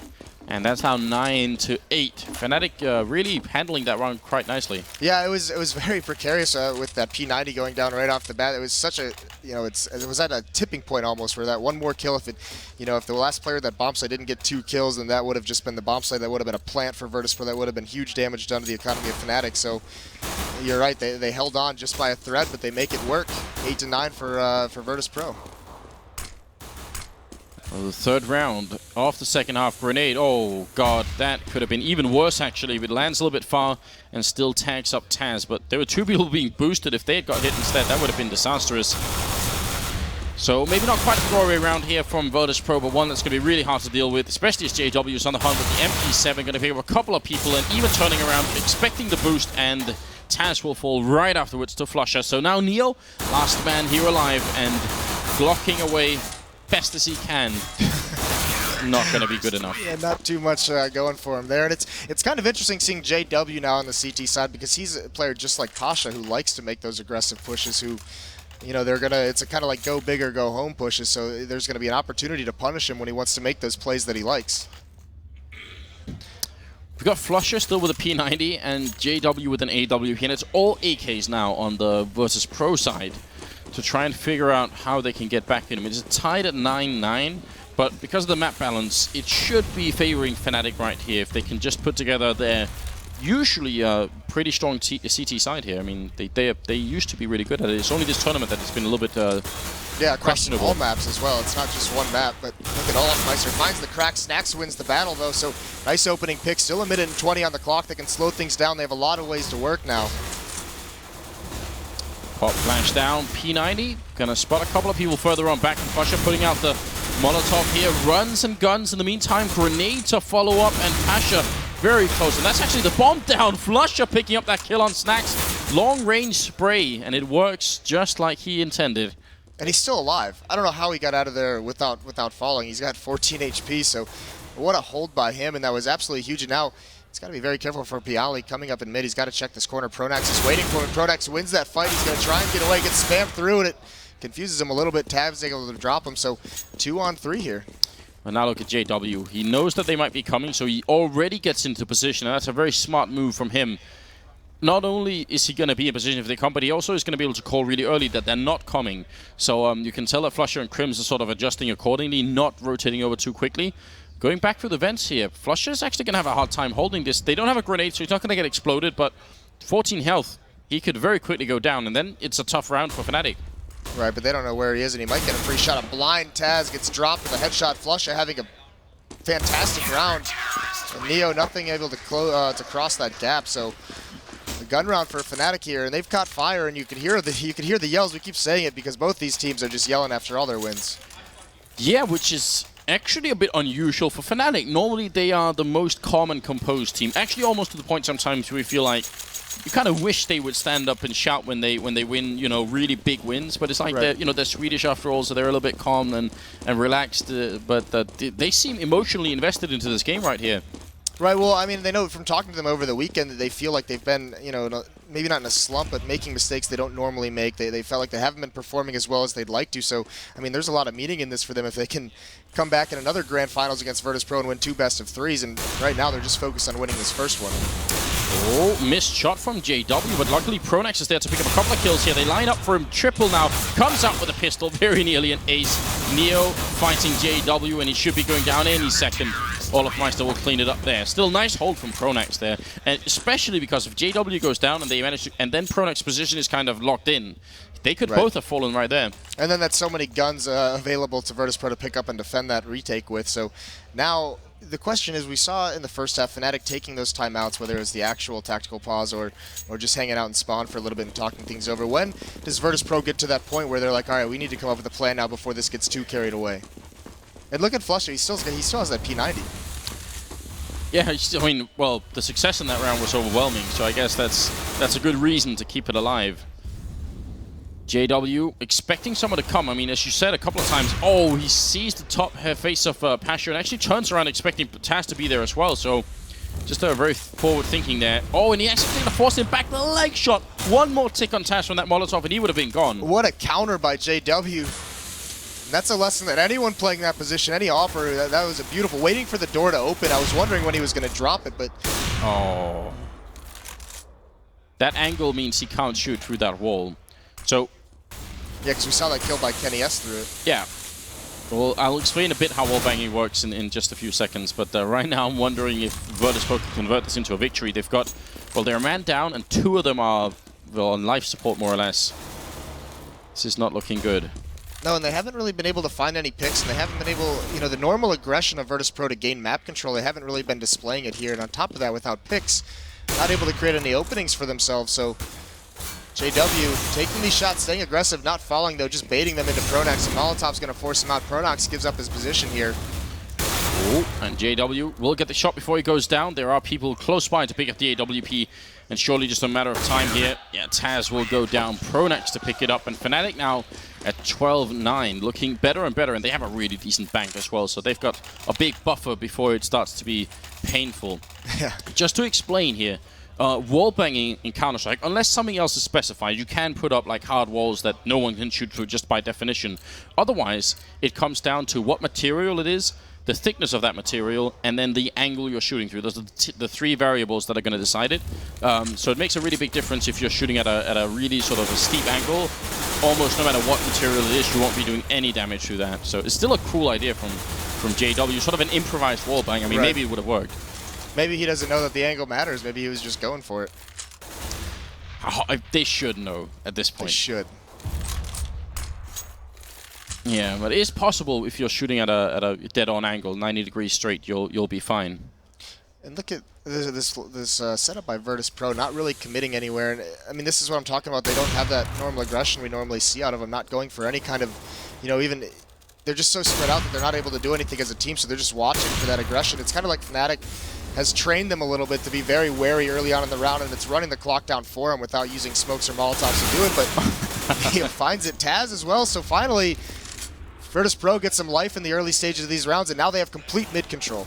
A: And that's how 9-8. fnatic really handling that round quite nicely. Yeah,
B: it was very precarious with that P90 going down right off the bat. It was such a, it was at a tipping point almost where that one more kill, if the last player that bomb site didn't get 2 kills, then that would have just been the bomb site. That would have been a plant for Virtus.pro. That would have been huge damage done to the economy of fnatic. So you're right, they held on just by a thread, but they make it work. 8-9 for Virtus.pro.
A: Well, the third round off the second half grenade. Oh god, that could have been even worse actually. If it lands a little bit far and still tags up Taz, but there were 2 people being boosted. If they had got hit instead, that would have been disastrous. So maybe not quite a throwaway round here from Virtus.pro, but one that's going to be really hard to deal with, especially as JW is on the hunt with the MP7, going to pick up a couple of people and even turning around, expecting the boost, and Taz will fall right afterwards to flusha. So now Neo, last man here alive, and blocking away best as he can. Not going to be good enough.
B: Yeah, not too much going for him there. And it's kind of interesting seeing JW now on the CT side, because he's a player just like Pasha who likes to make those aggressive pushes, who, it's a kind of like go big or go home pushes, so there's going to be an opportunity to punish him when he wants to make those plays that he likes.
A: We've got flusha still with a P90 and JW with an AWP, and it's all AKs now on the Virtus.pro side to try and figure out how they can get back in. I mean, it's tied at 9-9, but because of the map balance, it should be favoring fnatic right here if they can just put together their usually pretty strong CT side here. I mean, they used to be really good at it. It's only this tournament that it's been a little bit questionable.
B: All maps as well. It's not just one map, but look at Olofmeister finds the crack. Snax wins the battle though, so nice opening pick. Still 1:20 on the clock. They can slow things down. They have a lot of ways to work now.
A: Pop flash down, P90, gonna spot a couple of people further on back, and flusha putting out the Molotov here, runs and guns in the meantime, grenade to follow up, and Pasha very close, and that's actually the bomb down. flusha picking up that kill on Snax, long range spray, and it works just like he intended.
B: And he's still alive. I don't know how he got out of there without falling. He's got 14 HP, so what a hold by him, and that was absolutely huge. And now he's got to be very careful for Bialy coming up in mid. He's got to check this corner. Pronax is waiting for him. Pronax wins that fight. He's going to try and get away, gets spammed through, and it confuses him a little bit. Tav's able to drop him, so 2-on-3 here.
A: And now look at JW. He knows that they might be coming, so he already gets into position, and that's a very smart move from him. Not only is he going to be in position if they come, but he also is going to be able to call really early that they're not coming. So you can tell that flusha and Crims are sort of adjusting accordingly, not rotating over too quickly. Going back through the vents here, flusha is actually going to have a hard time holding this. They don't have a grenade, so he's not going to get exploded, but 14 health. He could very quickly go down, and then it's a tough round for fnatic.
B: Right, but they don't know where he is, and he might get a free shot. A blind Taz gets dropped with a headshot. flusha having a fantastic round. And Neo nothing able to cross that gap, so a gun round for fnatic here, and they've caught fire, and you can hear the yells. We keep saying it because both these teams are just yelling after all their wins.
A: Yeah, which is actually a bit unusual for fnatic. Normally they are the most calm and composed team. Actually almost to the point sometimes we feel like you kind of wish they would stand up and shout when they win, you know, really big wins. But it's like they're Swedish after all, so they're a little bit calm and relaxed. But they seem emotionally invested into this game right here.
B: Right, well, I mean, they know from talking to them over the weekend that they feel like they've been, you know, maybe not in a slump, but making mistakes they don't normally make. They felt like they haven't been performing as well as they'd like to. So, I mean, there's a lot of meaning in this for them if they can come back in another grand finals against Virtus.pro and win 2 best-of-3s. And right now they're just focused on winning this first one.
A: Oh, missed shot from JW, but luckily Pronax is there to pick up a couple of kills here. They line up for him, triple now, comes out with a pistol, very nearly an ace. Neo fighting JW, and he should be going down any second. Olofmeister will clean it up there. Still nice hold from Pronax there, and especially because if JW goes down and they manage to, and then Pronax's position is kind of locked in, they could both have fallen right there.
B: And then that's so many guns available to Virtus.pro to pick up and defend that retake with. So now the question is, we saw in the first half fnatic taking those timeouts, whether it was the actual tactical pause or just hanging out in spawn for a little bit and talking things over. When does Virtus.pro get to that point where they're like, all right, we need to come up with a plan now before this gets too carried away? And look at Flusher, he still has that P90.
A: Yeah, I mean, well, the success in that round was overwhelming, so I guess that's a good reason to keep it alive. JW expecting someone to come. I mean, as you said a couple of times, oh, he sees the top face of Pasha and actually turns around expecting Taz to be there as well. So just a very forward thinking there. Oh, and he actually forced him back the leg shot. One more tick on Taz from that Molotov and he would have been gone.
B: What a counter by JW. And that's a lesson that anyone playing that position, any offer, that was a beautiful. Waiting for the door to open. I was wondering when he was going to drop it, but...
A: Oh. That angle means he can't shoot through that wall. So...
B: Yeah, because we saw that kill by Kenny S through it.
A: Yeah. Well, I'll explain a bit how wallbanging works in just a few seconds, but right now I'm wondering if Virtus.pro can convert this into a victory. They've got, well, they're a man down, and 2 of them are, well, on life support, more or less. This is not looking good.
B: No, and they haven't really been able to find any picks, and they haven't been able, you know, the normal aggression of Virtus.pro to gain map control, they haven't really been displaying it here, and on top of that, without picks, not able to create any openings for themselves, so... JW taking these shots, staying aggressive, not falling though, just baiting them into Pronax, and Molotov's going to force him out. Pronax gives up his position here.
A: Ooh, and JW will get the shot before he goes down. There are people close by to pick up the AWP, and surely just a matter of time here. Yeah, Taz will go down. Pronax to pick it up, and fnatic now at 12-9, looking better and better, and they have a really decent bank as well, so they've got a big buffer before it starts to be painful.
B: Yeah.
A: Just to explain here, wall banging in Counter-Strike, unless something else is specified, you can put up like hard walls that no one can shoot through just by definition. Otherwise, it comes down to what material it is, the thickness of that material, and then the angle you're shooting through. Those are the 3 variables that are going to decide it. So it makes a really big difference if you're shooting at a really sort of a steep angle. Almost no matter what material it is, you won't be doing any damage through that. So it's still a cool idea from JW, sort of an improvised wall bang. I mean, maybe it would have worked.
B: Maybe he doesn't know that the angle matters. Maybe he was just going for it.
A: They should know at this point.
B: They should.
A: Yeah, but it is possible if you're shooting at a dead-on angle, 90 degrees straight, you'll be fine.
B: And look at this setup by Virtus.pro, not really committing anywhere. And I mean, this is what I'm talking about. They don't have that normal aggression we normally see out of them. Not going for any kind of, you know, even. They're just so spread out that they're not able to do anything as a team. So they're just watching for that aggression. It's kind of like fnatic has trained them a little bit to be very wary early on in the round, and it's running the clock down for him without using smokes or Molotovs to do it, but he finds it. Taz as well, so finally Virtus.pro gets some life in the early stages of these rounds, and now they have complete mid control.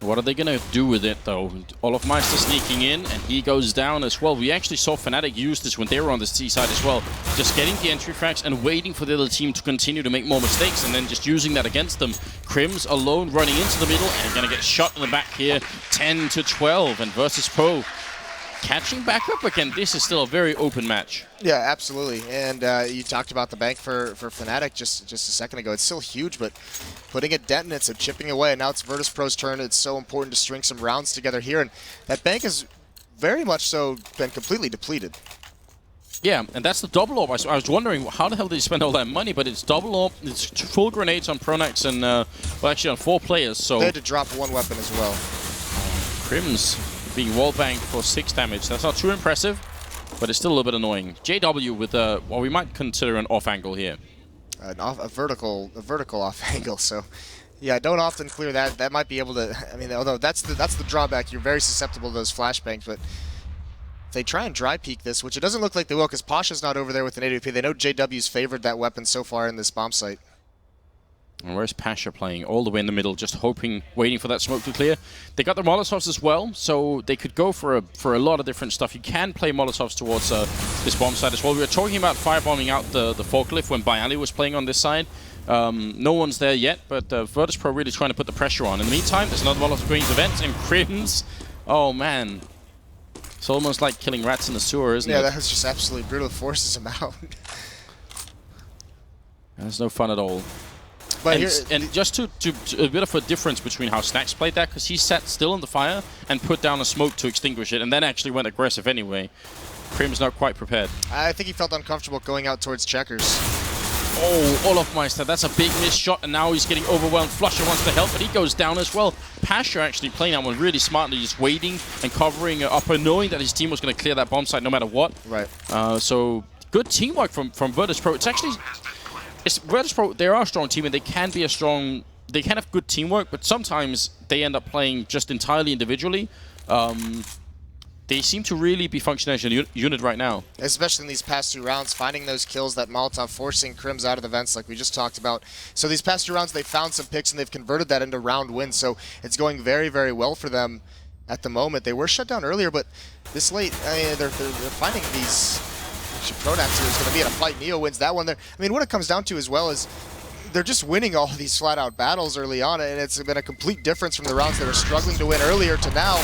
A: What are they going to do with it, though? Olofmeister sneaking in, and he goes down as well. We actually saw fnatic use this when they were on the C side as well. Just getting the entry frags and waiting for the other team to continue to make more mistakes, and then just using that against them. Crims alone running into the middle, and going to get shot in the back here. 10-12, and Virtus.pro catching back up again. This is still a very open match.
B: Yeah, absolutely. And you talked about the bank for fnatic just a second ago. It's still huge, but putting a dent in it, so chipping away. And now it's Virtus.pro's turn. It's so important to string some rounds together here. And that bank has very much so been completely depleted.
A: Yeah, and that's the double orb. I was wondering how the hell did they spend all that money, but it's double orb, it's full grenades on Pronax, and well, actually on 4 players. So
B: they had to drop 1 weapon as well.
A: Crims being wallbanged for 6 damage. That's not too impressive, but it's still a little bit annoying. JW with what we might consider an off angle here.
B: A vertical off angle. So, yeah, don't often clear that. That might be able to. I mean, although that's the drawback. You're very susceptible to those flashbangs, but they try and dry peek this, which it doesn't look like they will because Pasha's not over there with an AWP. They know JW's favored that weapon so far in this bomb site.
A: And where's Pasha playing? All the way in the middle, just hoping, waiting for that smoke to clear. They got the Molotovs as well, so they could go for a lot of different stuff. You can play Molotovs towards this bomb site as well. We were talking about firebombing out the forklift when Bayali was playing on this side. No one's there yet, but Virtus.pro really trying to put the pressure on. In the meantime, there's another Molotov going to vents, and Crims, oh man. It's almost like killing rats in the sewer, isn't it?
B: Yeah, that was just absolutely brutal. Forces him out.
A: That's no fun at all.
B: But
A: and just to a bit of a difference between how Snacks played that, because he sat still in the fire and put down a smoke to extinguish it, and then actually went aggressive anyway. Krim's not quite prepared.
B: I think he felt uncomfortable going out towards checkers.
A: Oh, Olofmeister, that's a big missed shot, and now he's getting overwhelmed. Flusher wants to help, but he goes down as well. Pasha actually playing that one really smartly, just waiting and covering upper, knowing that his team was going to clear that bomb site no matter what.
B: Right.
A: So good teamwork from Virtus.pro. It's actually... Virtus.pro, they are a strong team and they can be they can have good teamwork, but sometimes they end up playing just entirely individually. They seem to really be functioning as a unit right now.
B: Especially in these past 2 rounds, finding those kills, that Molotov forcing Crims out of the vents like we just talked about. So these past 2 rounds, they found some picks and they've converted that into round wins. So it's going very, very well for them at the moment. They were shut down earlier, but this late, they're finding these... Pronax here is going to be in a fight. Neo wins that one there. I mean, what it comes down to as well is they're just winning all these flat-out battles early on, and it's been a complete difference from the rounds they were struggling to win earlier to now.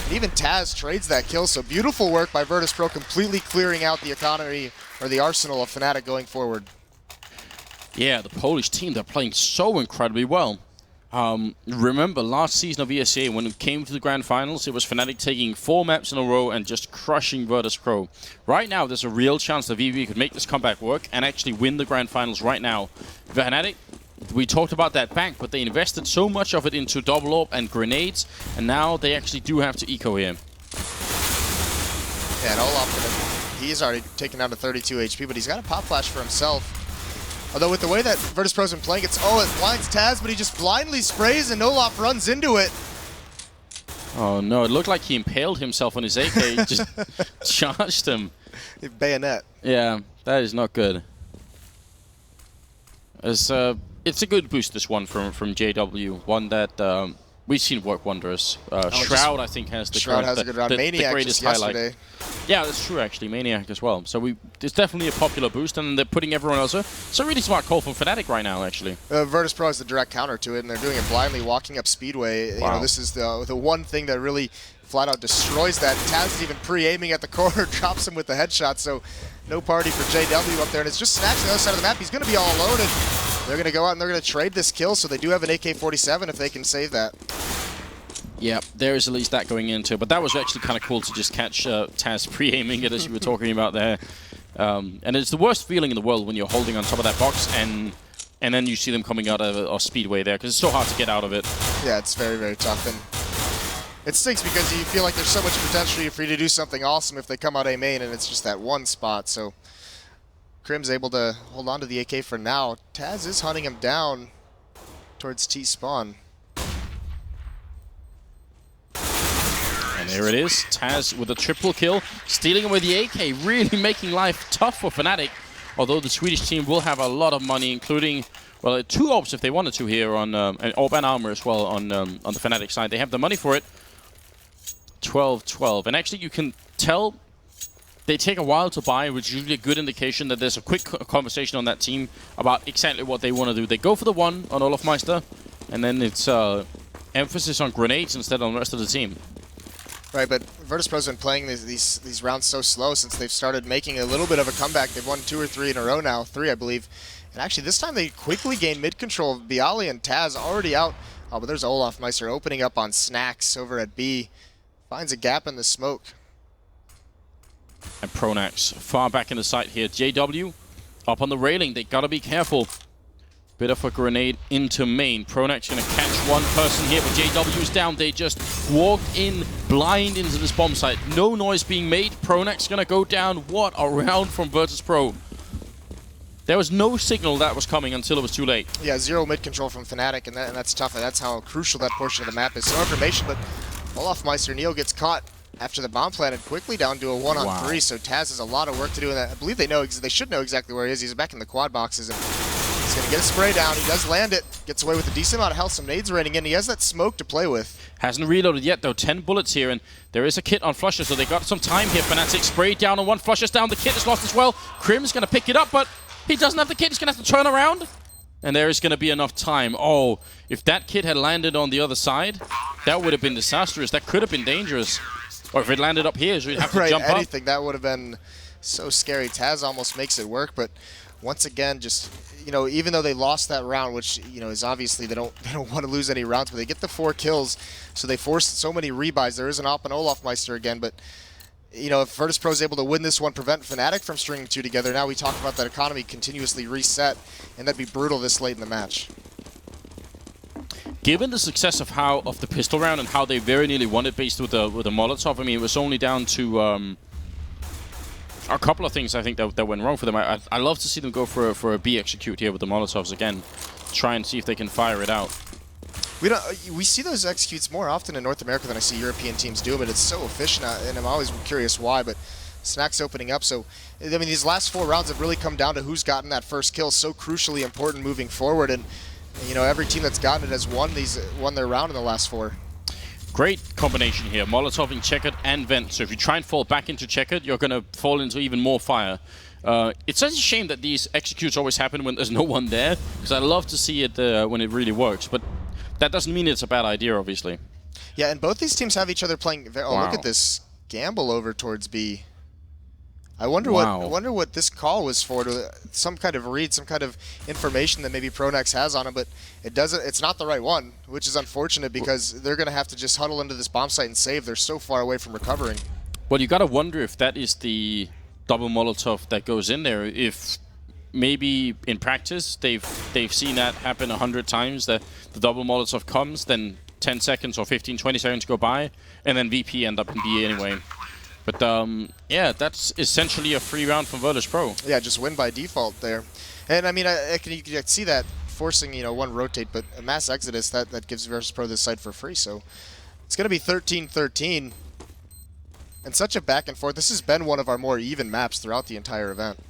B: And even Taz trades that kill, so beautiful work by Virtus.pro, completely clearing out the economy or the arsenal of fnatic going forward.
A: Yeah, the Polish team, they're playing so incredibly well. Remember last season of ESEA, when it came to the grand finals, it was fnatic taking 4 maps in a row and just crushing Virtus.pro. Right now, there's a real chance that VV could make this comeback work and actually win the grand finals right now. fnatic, we talked about that bank, but they invested so much of it into double orb and grenades, and now they actually do have to eco here.
B: Yeah, and Olaf, he's already taken down to 32 HP, but he's got a pop flash for himself. Although with the way that Virtus.pro's been playing, it blinds Taz, but he just blindly sprays and Olaf runs into it.
A: Oh no, it looked like he impaled himself on his AK, just charged him.
B: Bayonet.
A: Yeah, that is not good. It's a good boost, this one from JW, one that we've seen work wonders. Shroud, I think, has the
B: Shroud has a good round. Maniac
A: greatest
B: just
A: highlight.
B: yesterday.
A: Yeah, that's true, actually. Maniac as well. So it's definitely a popular boost, and they're putting everyone else. It's a really smart call from fnatic right now, actually.
B: Virtus.pro is the direct counter to it, and they're doing it blindly, walking up Speedway.
A: Wow.
B: You know, this is the one thing that really flat out destroys that. Taz is even pre-aiming at the corner, drops him with the headshot, so no party for JW up there, and it's just Snacks on the other side of the map. He's going to be all alone, and they're going to go out and they're going to trade this kill, so they do have an AK-47 if they can save that.
A: Yeah, there is at least that going into, but that was actually kind of cool to just catch Taz pre-aiming it, as you were talking about there. And it's the worst feeling in the world when you're holding on top of that box and then you see them coming out of Speedway there, because it's so hard to get out of it.
B: Yeah, it's very, very tough, and it stinks because you feel like there's so much potential for you to do something awesome if they come out A main, and it's just that one spot. So Crim's able to hold on to the AK for now. Taz is hunting him down towards T-spawn.
A: And there it is, Taz with a triple kill, stealing away the AK, really making life tough for fnatic. Although the Swedish team will have a lot of money, including, well, 2 orbs if they wanted to here, on an orb and armor as well on the fnatic side. They have the money for it. 12-12, and actually you can tell they take a while to buy, which is usually a good indication that there's a quick conversation on that team about exactly what they want to do. They go for the one on Olofmeister, and then it's emphasis on grenades instead on the rest of the team.
B: Right, but Virtus.pro's been playing these rounds so slow since they've started making a little bit of a comeback. They've won 2 or 3 in a row now, 3 I believe. And actually this time they quickly gained mid-control. Bialy and Taz already out. Oh, but there's Olofmeister opening up on Snacks over at B. Finds a gap in the smoke.
A: And Pronax far back in the site here. JW up on the railing. They gotta be careful. Bit of a grenade into main. Pronax gonna catch one person here, but JW's down. They just walked in blind into this bomb site. No noise being made. Pronax gonna go down. What a round from Virtus.pro. There was no signal that was coming until it was too late.
B: Yeah, 0 mid-control from fnatic, and that's tough. And that's how crucial that portion of the map is. So information, but Olofmeister, Neo gets caught after the bomb planted, quickly down to a 1-on-3.
A: Wow.
B: So Taz has a lot of work to do, and I believe they should know exactly where he is. He's back in the quad boxes, and he's going to get a spray down. He does land it, gets away with a decent amount of health. Some nades raining in. He has that smoke to play with.
A: Hasn't reloaded yet, though. 10 bullets here, and there is a kit on Flusher, so they got some time here. fnatic sprayed down on one. Flusher's down. The kit is lost as well. Crim's going to pick it up, but he doesn't have the kit. He's going to have to turn around, and there is going to be enough time. Oh, if that kit had landed on the other side, that would have been disastrous. That could have been dangerous. Or if it landed up here, so we'd have to jump up.
B: Anything. That would have been so scary. Taz almost makes it work, but once again, just, you know, even though they lost that round, which, you know, is obviously they don't want to lose any rounds, but they get the 4 kills, so they forced so many rebuys. There is an Op and Olaf Meister again, but, you know, if Virtus.pro is able to win this one, prevent fnatic from stringing 2 together, now we talk about that economy continuously reset, and that'd be brutal this late in the match.
A: Given the success of the pistol round and how they very nearly won it based with the Molotov, I mean, it was only down to a couple of things I think that went wrong for them. I love to see them go for a B execute here with the Molotovs again, try and see if they can fire it out.
B: We see those executes more often in North America than I see European teams do, but it's so efficient, and I'm always curious why. But Snack's opening up, so I mean, these last 4 rounds have really come down to who's gotten that first kill, so crucially important moving forward. And you know, every team that's gotten it has won their round in the last 4.
A: Great combination here, Molotov in checkered and vent. So if you try and fall back into checkered, you're going to fall into even more fire. It's such a shame that these executes always happen when there's no one there, because I love to see it when it really works. But that doesn't mean it's a bad idea, obviously.
B: Yeah, and both these teams have each other playing. Oh,
A: wow.
B: Look at this gamble over towards B. I wonder what this call was for. Some kind of read, some kind of information that maybe Pronex has on him, but it doesn't. It's not the right one, which is unfortunate because they're going to have to just huddle into this bomb site and save. They're so far away from recovering.
A: Well, you got to wonder if that is the double Molotov that goes in there. If maybe in practice they've seen that happen 100 times, that the double Molotov comes, then 10 seconds or 15, 20 seconds go by, and then VP end up in B anyway. But yeah, that's essentially a free round from Virtus.pro.
B: Yeah, just win by default there. And I mean, you can see that forcing, you know, one rotate, but a mass exodus that gives Virtus.pro this site for free. So it's going to be 13-13, and such a back and forth. This has been one of our more even maps throughout the entire event.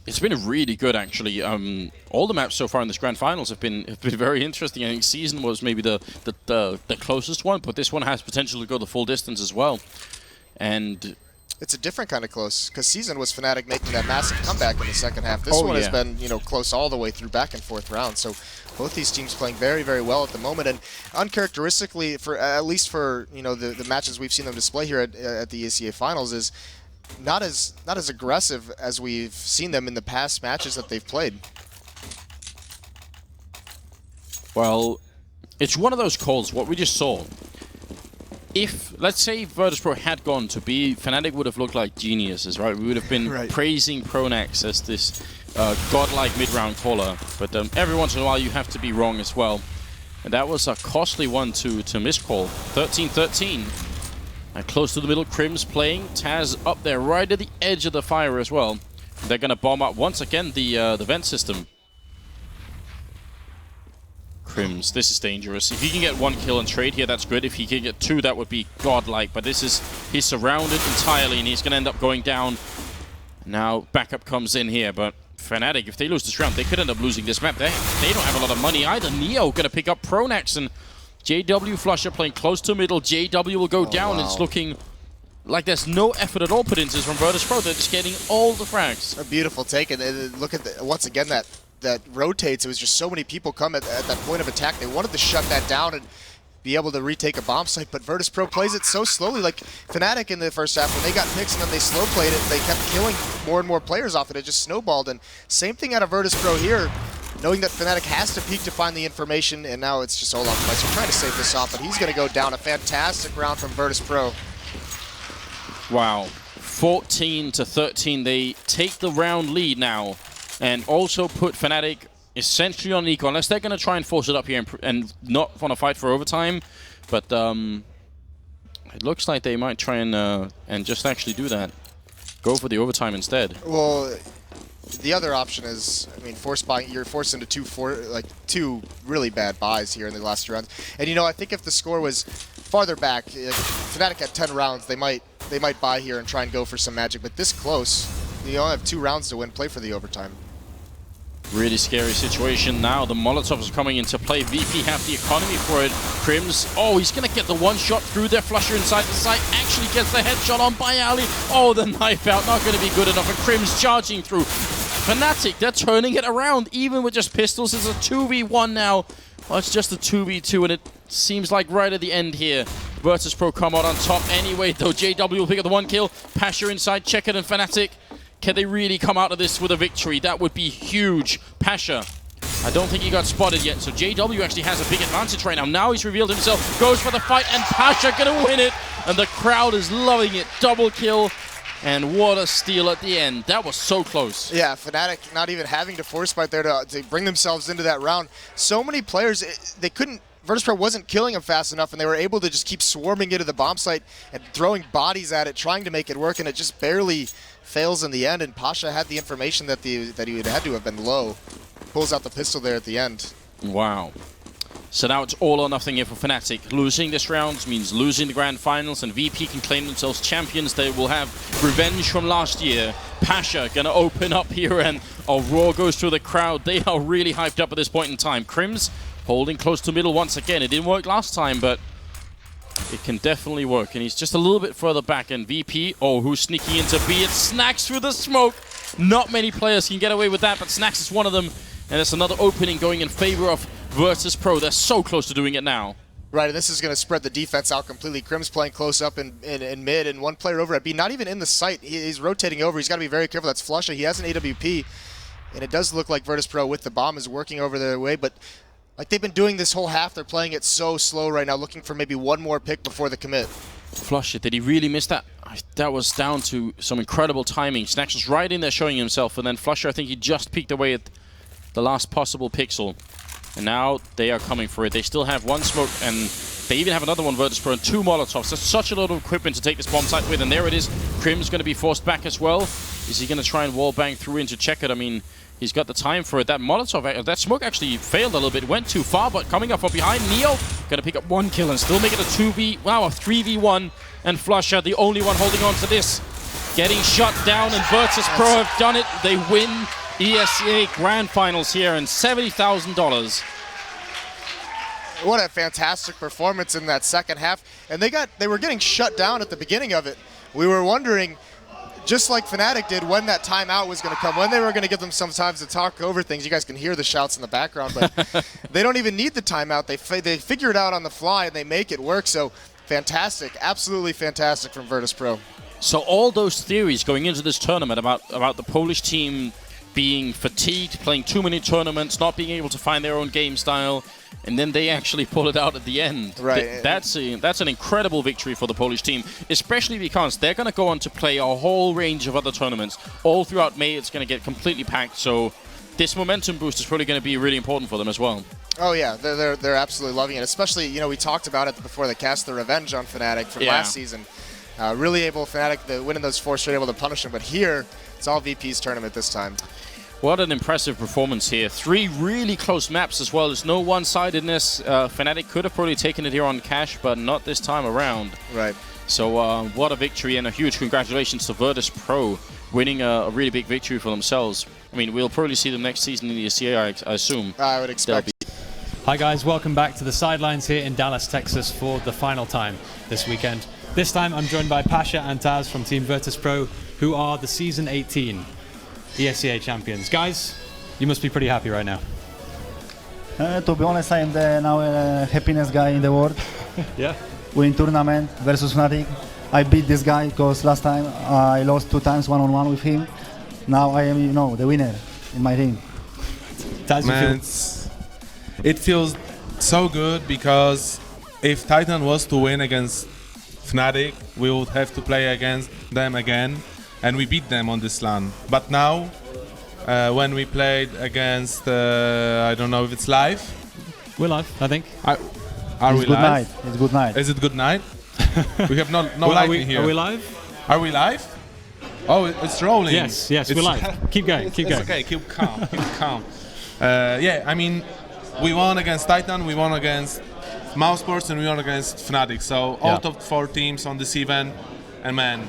A: It's been really good, actually. All the maps so far in this grand finals have been very interesting. I think Season was maybe the closest one, but this one has potential to go the full distance as well. And
B: it's a different kind of close, because Season was fnatic making that massive comeback in the second half. This one has been, you know, close all the way through back and forth rounds. So both these teams playing very, very well at the moment, and uncharacteristically, for at least for, you know, the matches we've seen them display here at the ESEA finals, is not as aggressive as we've seen them in the past matches that they've played.
A: Well, it's one of those calls, what we just saw. If, let's say, Virtus.pro had gone to B, fnatic would have looked like geniuses, right? We would have been praising Pronex as this godlike mid-round caller. But every once in a while, you have to be wrong as well. And that was a costly one to miscall. 13-13. And close to the middle, Crim's playing. Taz up there, right at the edge of the fire as well. They're going to bomb up once again the vent system. Crims, this is dangerous. If he can get 1 kill and trade here, that's good. If he can get 2, that would be godlike. But this is, he's surrounded entirely, and he's going to end up going down. Now, backup comes in here, but fnatic, if they lose this round, they could end up losing this map. They don't have a lot of money either. Neo going to pick up Pronex, and JW Flusher playing close to middle. JW will go down. Wow. It's looking like there's no effort at all put into this from Virtus.pro. They're just getting all the frags.
B: A beautiful take, and look at once again that rotates. It was just so many people come at that point of attack. They wanted to shut that down and be able to retake a bomb site, but Virtus.pro plays it so slowly. Like fnatic in the first half, when they got picks and then they slow played it, they kept killing more and more players off it. It just snowballed, and same thing out of Virtus.pro here. Knowing that fnatic has to peek to find the information, and now it's just Olaf Meister trying to save this off, but he's going to go down. A fantastic round from Virtus.pro.
A: Wow. 14-13. They take the round lead now, and also put fnatic essentially on equal, unless they're going to try and force it up here and not want to fight for overtime. But it looks like they might try and just actually do that. Go for the overtime instead.
B: Well, the other option is, I mean, you're forced into two really bad buys here in the last 2 rounds. And, you know, I think if the score was farther back, Fnatic at 10 rounds, they might buy here and try and go for some magic. But this close, you only have 2 rounds to win. Play for the overtime.
A: Really scary situation now. The Molotovs are coming into play. VP have the economy for it. Crims, oh, he's going to get the one shot through there. Flusher inside the site. Actually gets the headshot on by Ali. Oh, the knife out. Not going to be good enough. And Crims charging through. Fnatic, they're turning it around. Even with just pistols, it's a 2v1 now. Well, it's just a 2v2, and it seems like right at the end here, Virtus.pro come out on top anyway, though. JW will pick up the 1 kill. Pasha inside, Checked and Fnatic. Can they really come out of this with a victory? That would be huge. Pasha, I don't think he got spotted yet, so JW actually has a big advantage right now. Now he's revealed himself, goes for the fight, and Pasha gonna win it. And the crowd is loving it. Double kill, and what a steal at the end. That was so close.
B: Yeah, Fnatic not even having to force fight there to bring themselves into that round. So many players, they couldn't, Virtus.pro wasn't killing them fast enough, and they were able to just keep swarming into the bomb site and throwing bodies at it, trying to make it work, and it just barely fails in the end. And Pasha had the information that he would had to have been low. Pulls out the pistol there at the end.
A: Wow. So now it's all or nothing here for Fnatic. Losing this round means losing the grand finals, and VP can claim themselves champions. They will have revenge from last year. Pasha gonna open up here, and a roar goes through the crowd. They are really hyped up at this point in time. Crims holding close to middle once again. It didn't work last time, but it can definitely work. And he's just a little bit further back. And VP, oh, who's sneaking into B? It Snacks through the smoke. Not many players can get away with that, but Snacks is one of them. And it's another opening going in favor of Virtus.pro. They're so close to doing it now.
B: Right, and this is going to spread the defense out completely. Crims playing close up in mid, and one player over at B, not even in the site. He's rotating over. He's got to be very careful. That's Flusha. He has an AWP, and it does look like Virtus.pro with the bomb is working over their way, but like they've been doing this whole half, they're playing it so slow right now, looking for maybe one more pick before the commit.
A: Flush it. Did he really miss that? That was down to some incredible timing. Snacks was right in there showing himself, and then Flusher, I think he just peeked away at the last possible pixel. And now they are coming for it. They still have 1 smoke, and they even have another one, Virtus.pro, and 2 Molotovs. That's such a lot of equipment to take this bomb site with, and there it is. Crim's going to be forced back as well. Is he going to try and wall bang through into Checked? I mean, he's got the time for it. That Molotov, that smoke actually failed a little bit, went too far, but coming up from behind, Neo going to pick up 1 kill and still make it a 3v1, and Flusher, the only one holding on to this. Getting shut down, and Virtus.pro have done it. They win ESEA Grand Finals here, and $70,000.
B: What a fantastic performance in that second half. And they were getting shut down at the beginning of it. We were wondering, just like Fnatic did, when that timeout was going to come, when they were going to give them some time to talk over things. You guys can hear the shouts in the background, but they don't even need the timeout. They figure it out on the fly, and they make it work. So fantastic, absolutely fantastic from Virtus.pro.
A: So all those theories going into this tournament about the Polish team being fatigued, playing too many tournaments, not being able to find their own game style, and then they actually pull it out at the end.
B: Right.
A: That's an incredible victory for the Polish team, especially because they're going to go on to play a whole range of other tournaments. All throughout May, it's going to get completely packed, so this momentum boost is probably going to be really important for them as well.
B: Oh yeah, they're absolutely loving it. Especially, you know, we talked about it before the cast, the revenge on Fnatic from last season. Really able, Fnatic, to win in those 4 straight, able to punish them. But here, it's all VP's tournament this time.
A: What an impressive performance here. 3 really close maps as well. There's no one-sidedness. Fnatic could have probably taken it here on cash, but not this time around.
B: Right.
A: So what a victory, and a huge congratulations to Virtus.pro winning a really big victory for themselves. I mean, we'll probably see them next season in the ESEA, I assume.
B: I would expect.
C: Hi guys, welcome back to the sidelines here in Dallas, Texas for the final time this weekend. This time I'm joined by Pasha and Taz from Team Virtus.pro, who are the Season 18 ESEA champions. Guys, you must be pretty happy right now.
D: To be honest, I am now the happiest guy in the world.
C: Yeah.
D: Winning tournament versus Fnatic. I beat this guy because last time I lost 2 times one-on-one with him. Now I am, you know, the winner in my team.
C: Taz,
E: man, it feels so good because if Titan was to win against Fnatic, we would have to play against them again, and we beat them on this LAN. But now, when we played against, I don't know if it's live.
C: We're live, I think.
E: Are we live?
D: It's good night.
E: Is it good night? We have no lighting here.
C: Are we live?
E: Are we live? Oh, it's rolling.
C: Yes, we're live. Keep going, keep going.
E: Okay, keep calm, keep calm. Yeah, I mean, we won against Titan, we won against Mouse Sports and we won against Fnatic. So all top 4 teams on this event, and man,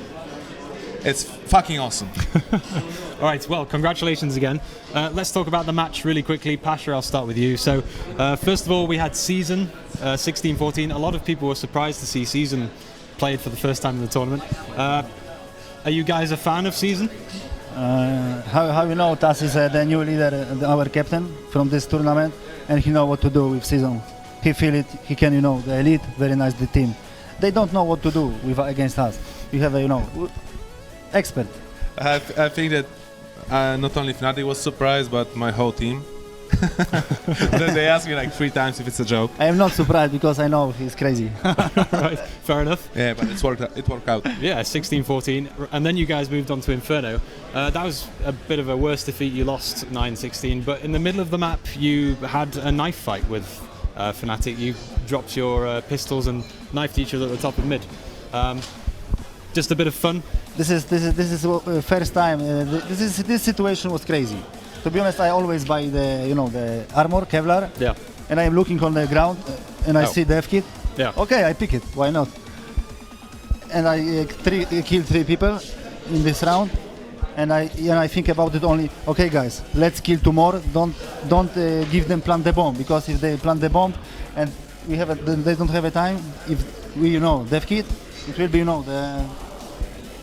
E: it's fucking awesome.
C: All right, well, congratulations again. Let's talk about the match really quickly. Pasha, I'll start with you. So, first of all, we had Season 16-14. A lot of people were surprised to see Season played for the first time in the tournament. Are you guys a fan of Season?
D: How you know, Taz is the new leader, our captain from this tournament, and he know what to do with Season. He feel it. He can, the elite, very nice the team. They don't know what to do against us. We have a, expert.
E: I think that not only Fnatic was surprised, but my whole team. Then they asked me like 3 times if it's a joke.
D: I am not surprised because I know he's crazy.
C: Right, fair enough.
E: Yeah, but it worked out.
C: Yeah, 16-14, and then you guys moved on to Inferno. That was a bit of a worse defeat. You lost 9-16, but in the middle of the map, you had a knife fight with Fnatic. You dropped your pistols and knifed each other at the top of mid. Just a bit of fun.
D: This is first time. This situation was crazy. To be honest, I always buy the armor Kevlar.
C: Yeah.
D: And I'm looking on the ground and I see dev kit.
C: Yeah.
D: Okay, I pick it. Why not? And I killed 3 people in this round. And I think about it only. Okay, guys, let's kill 2 more. Don't give them plant the bomb, because if they plant the bomb and they don't have a time. If we dev kit, it will be the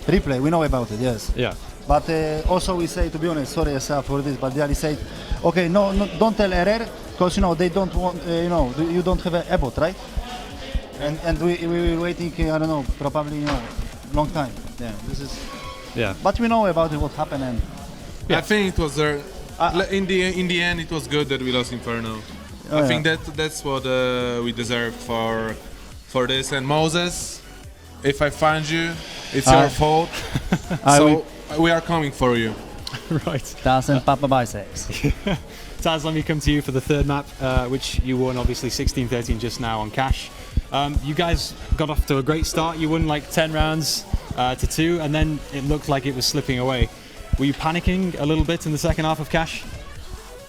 D: replay. We know about it. Yes.
C: Yeah.
D: But also we say, to be honest, sorry ESEA for this, but they say, okay, no, don't tell error, because they don't want, you don't have a bot, right? And we were waiting, I don't know, probably long time. Yeah, this is.
C: Yeah.
D: But we know about it, what happened, and.
E: Yeah. I think it was in the end it was good that we lost Inferno. I think that's what we deserve for this. And Moses, if I find you, it's your fault. So we are coming for you.
C: Right.
D: Taz and Papa Biceps.
C: Taz, let me come to you for the third map, which you won obviously 16-13 just now on Cash. You guys got off to a great start. You won like 10 rounds to 2, and then it looked like it was slipping away. Were you panicking a little bit in the second half of Cash?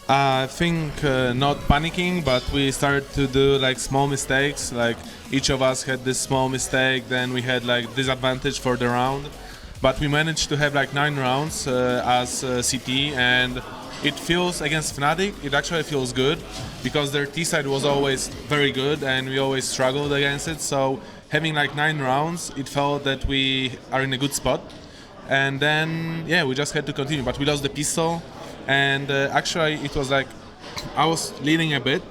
E: I think not panicking, but we started to do like small mistakes. Like each of us had this small mistake, then we had like disadvantage for the round. But we managed to have like 9 rounds as CT, and it feels against Fnatic, it actually feels good, because their T side was always very good and we always struggled against it. So having like 9 rounds, it felt that we are in a good spot. And then, yeah, we just had to continue, but we lost the pistol. And actually it was like, I was leading a bit,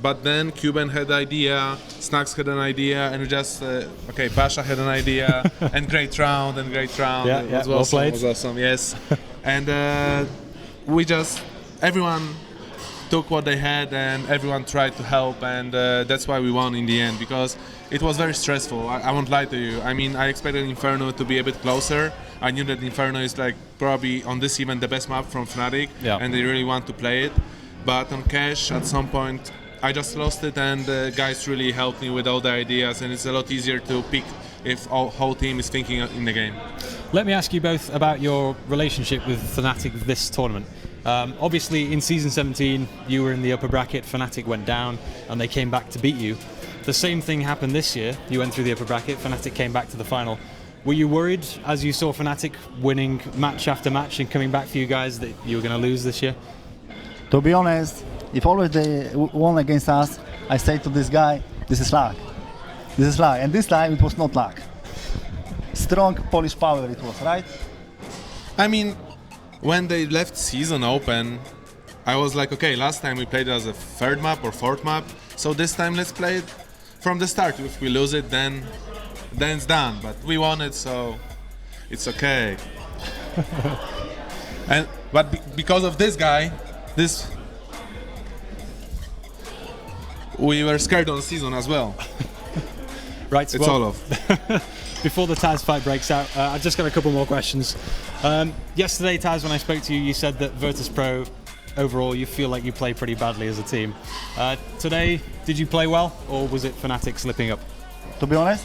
E: but then Cuban had an idea, Snacks had an idea, and we just, okay, Pasha had an idea, and great round.
C: Yeah,
E: It was
C: well
E: awesome,
C: played.
E: it was awesome, yes. And everyone took what they had and everyone tried to help, and that's why we won in the end, because it was very stressful. I won't lie to you. I mean, I expected Inferno to be a bit closer. I knew that Inferno is like probably on this event the best map from Fnatic, and they really want to play it. But on Cash, at some point, I just lost it, and the guys really helped me with all the ideas, and it's a lot easier to pick if whole team is thinking in the game.
C: Let me ask you both about your relationship with Fnatic this tournament. Obviously, in Season 17, you were in the upper bracket, Fnatic went down, and they came back to beat you. The same thing happened this year. You went through the upper bracket, Fnatic came back to the final. Were you worried as you saw Fnatic winning match after match and coming back for you guys that you were going to lose this year?
D: To be honest, if always they won against us, I say to this guy, this is luck. This is luck. And this time it was not luck. Strong Polish power it was, right?
E: I mean, when they left season open, I was like, okay, last time we played it as a 3rd map or 4th map, so this time let's play it from the start. If we lose it, then it's done. But we won it, so it's okay. But because of this guy, we were scared on season as well.
C: Right,
E: it's all off.
C: Before the Taz fight breaks out, I've just got a couple more questions. Yesterday, Taz, when I spoke to you, you said that Virtus.pro, overall, you feel like you play pretty badly as a team. Today, did you play well, or was it Fnatic slipping up?
D: To be honest,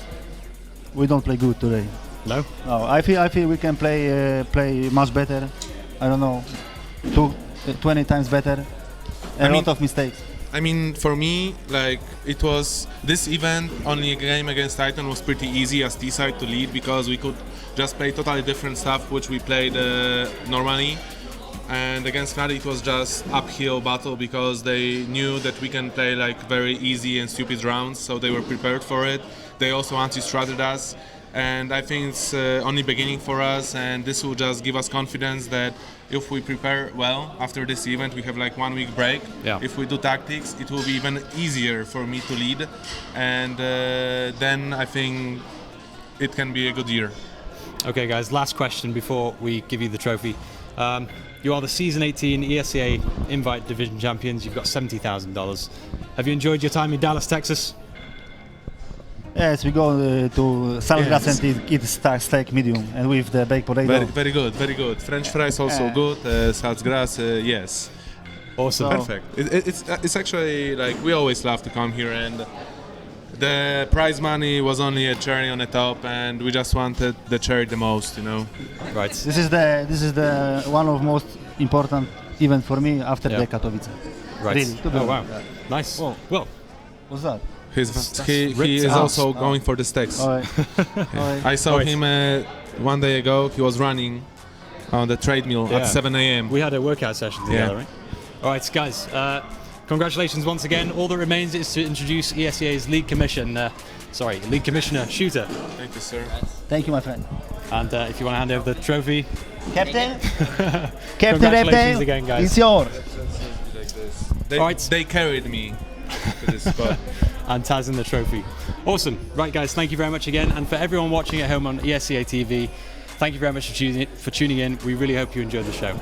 D: we don't play good today.
C: No?
D: No, I feel we can play much better. I don't know, 20 times better. A lot of mistakes.
E: I mean, for me, like, it was this event, only a game against Titan was pretty easy as T-side to lead because we could just play totally different stuff which we played normally. And against Fnatic it was just uphill battle because they knew that we can play like very easy and stupid rounds, so they were prepared for it. They also anti-stratted us, and I think it's only beginning for us, and this will just give us confidence that if we prepare well after this event, we have like 1 week break.
C: Yeah.
E: If we do tactics, it will be even easier for me to lead, and then I think it can be a good year.
C: Okay, guys, last question before we give you the trophy. You are the Season 18 ESEA Invite Division Champions. You've got $70,000. Have you enjoyed your time in Dallas, Texas?
D: Yes, we go to salad
E: Yes.
D: and eat steak medium and with the baked potato.
E: Very, very good, very good. French fries also
D: Yeah.
E: good. Salz grass, yes.
C: Awesome.
D: So-
E: Perfect. It's actually like we always love to come here, and the prize money was only a cherry on the top, and we just wanted the cherry the most, you know.
C: Right.
D: This is the one of most important event for me after
C: Yeah.
D: the Katowice.
C: Right.
D: Really, to be
C: Oh, wow.
D: honest.
C: Nice.
D: Whoa.
C: Well,
D: What's that?
E: He is
C: ripped
E: also
D: out.
E: going for the stacks.
D: All right. All right.
E: I saw
C: Alright.
E: him 1 day ago. He was running on the treadmill
C: Yeah.
E: at 7 a.m.
C: we had a workout session together,
E: Yeah.
C: right? All right, guys. Congratulations once again. All that remains is to introduce ESEA's league commissioner, Shooter.
E: Thank you, sir.
D: Thank you, my friend.
C: And if you want to hand over the trophy,
D: Captain. Captain
C: Congratulations
D: Reptile,
C: again, guys.
D: it's yours.
C: Alright.
E: They carried me to this spot.
C: and Taz in the trophy. Awesome. Right, guys, thank you very much again. And for everyone watching at home on ESEA TV, thank you very much for tuning in. We really hope you enjoyed the show.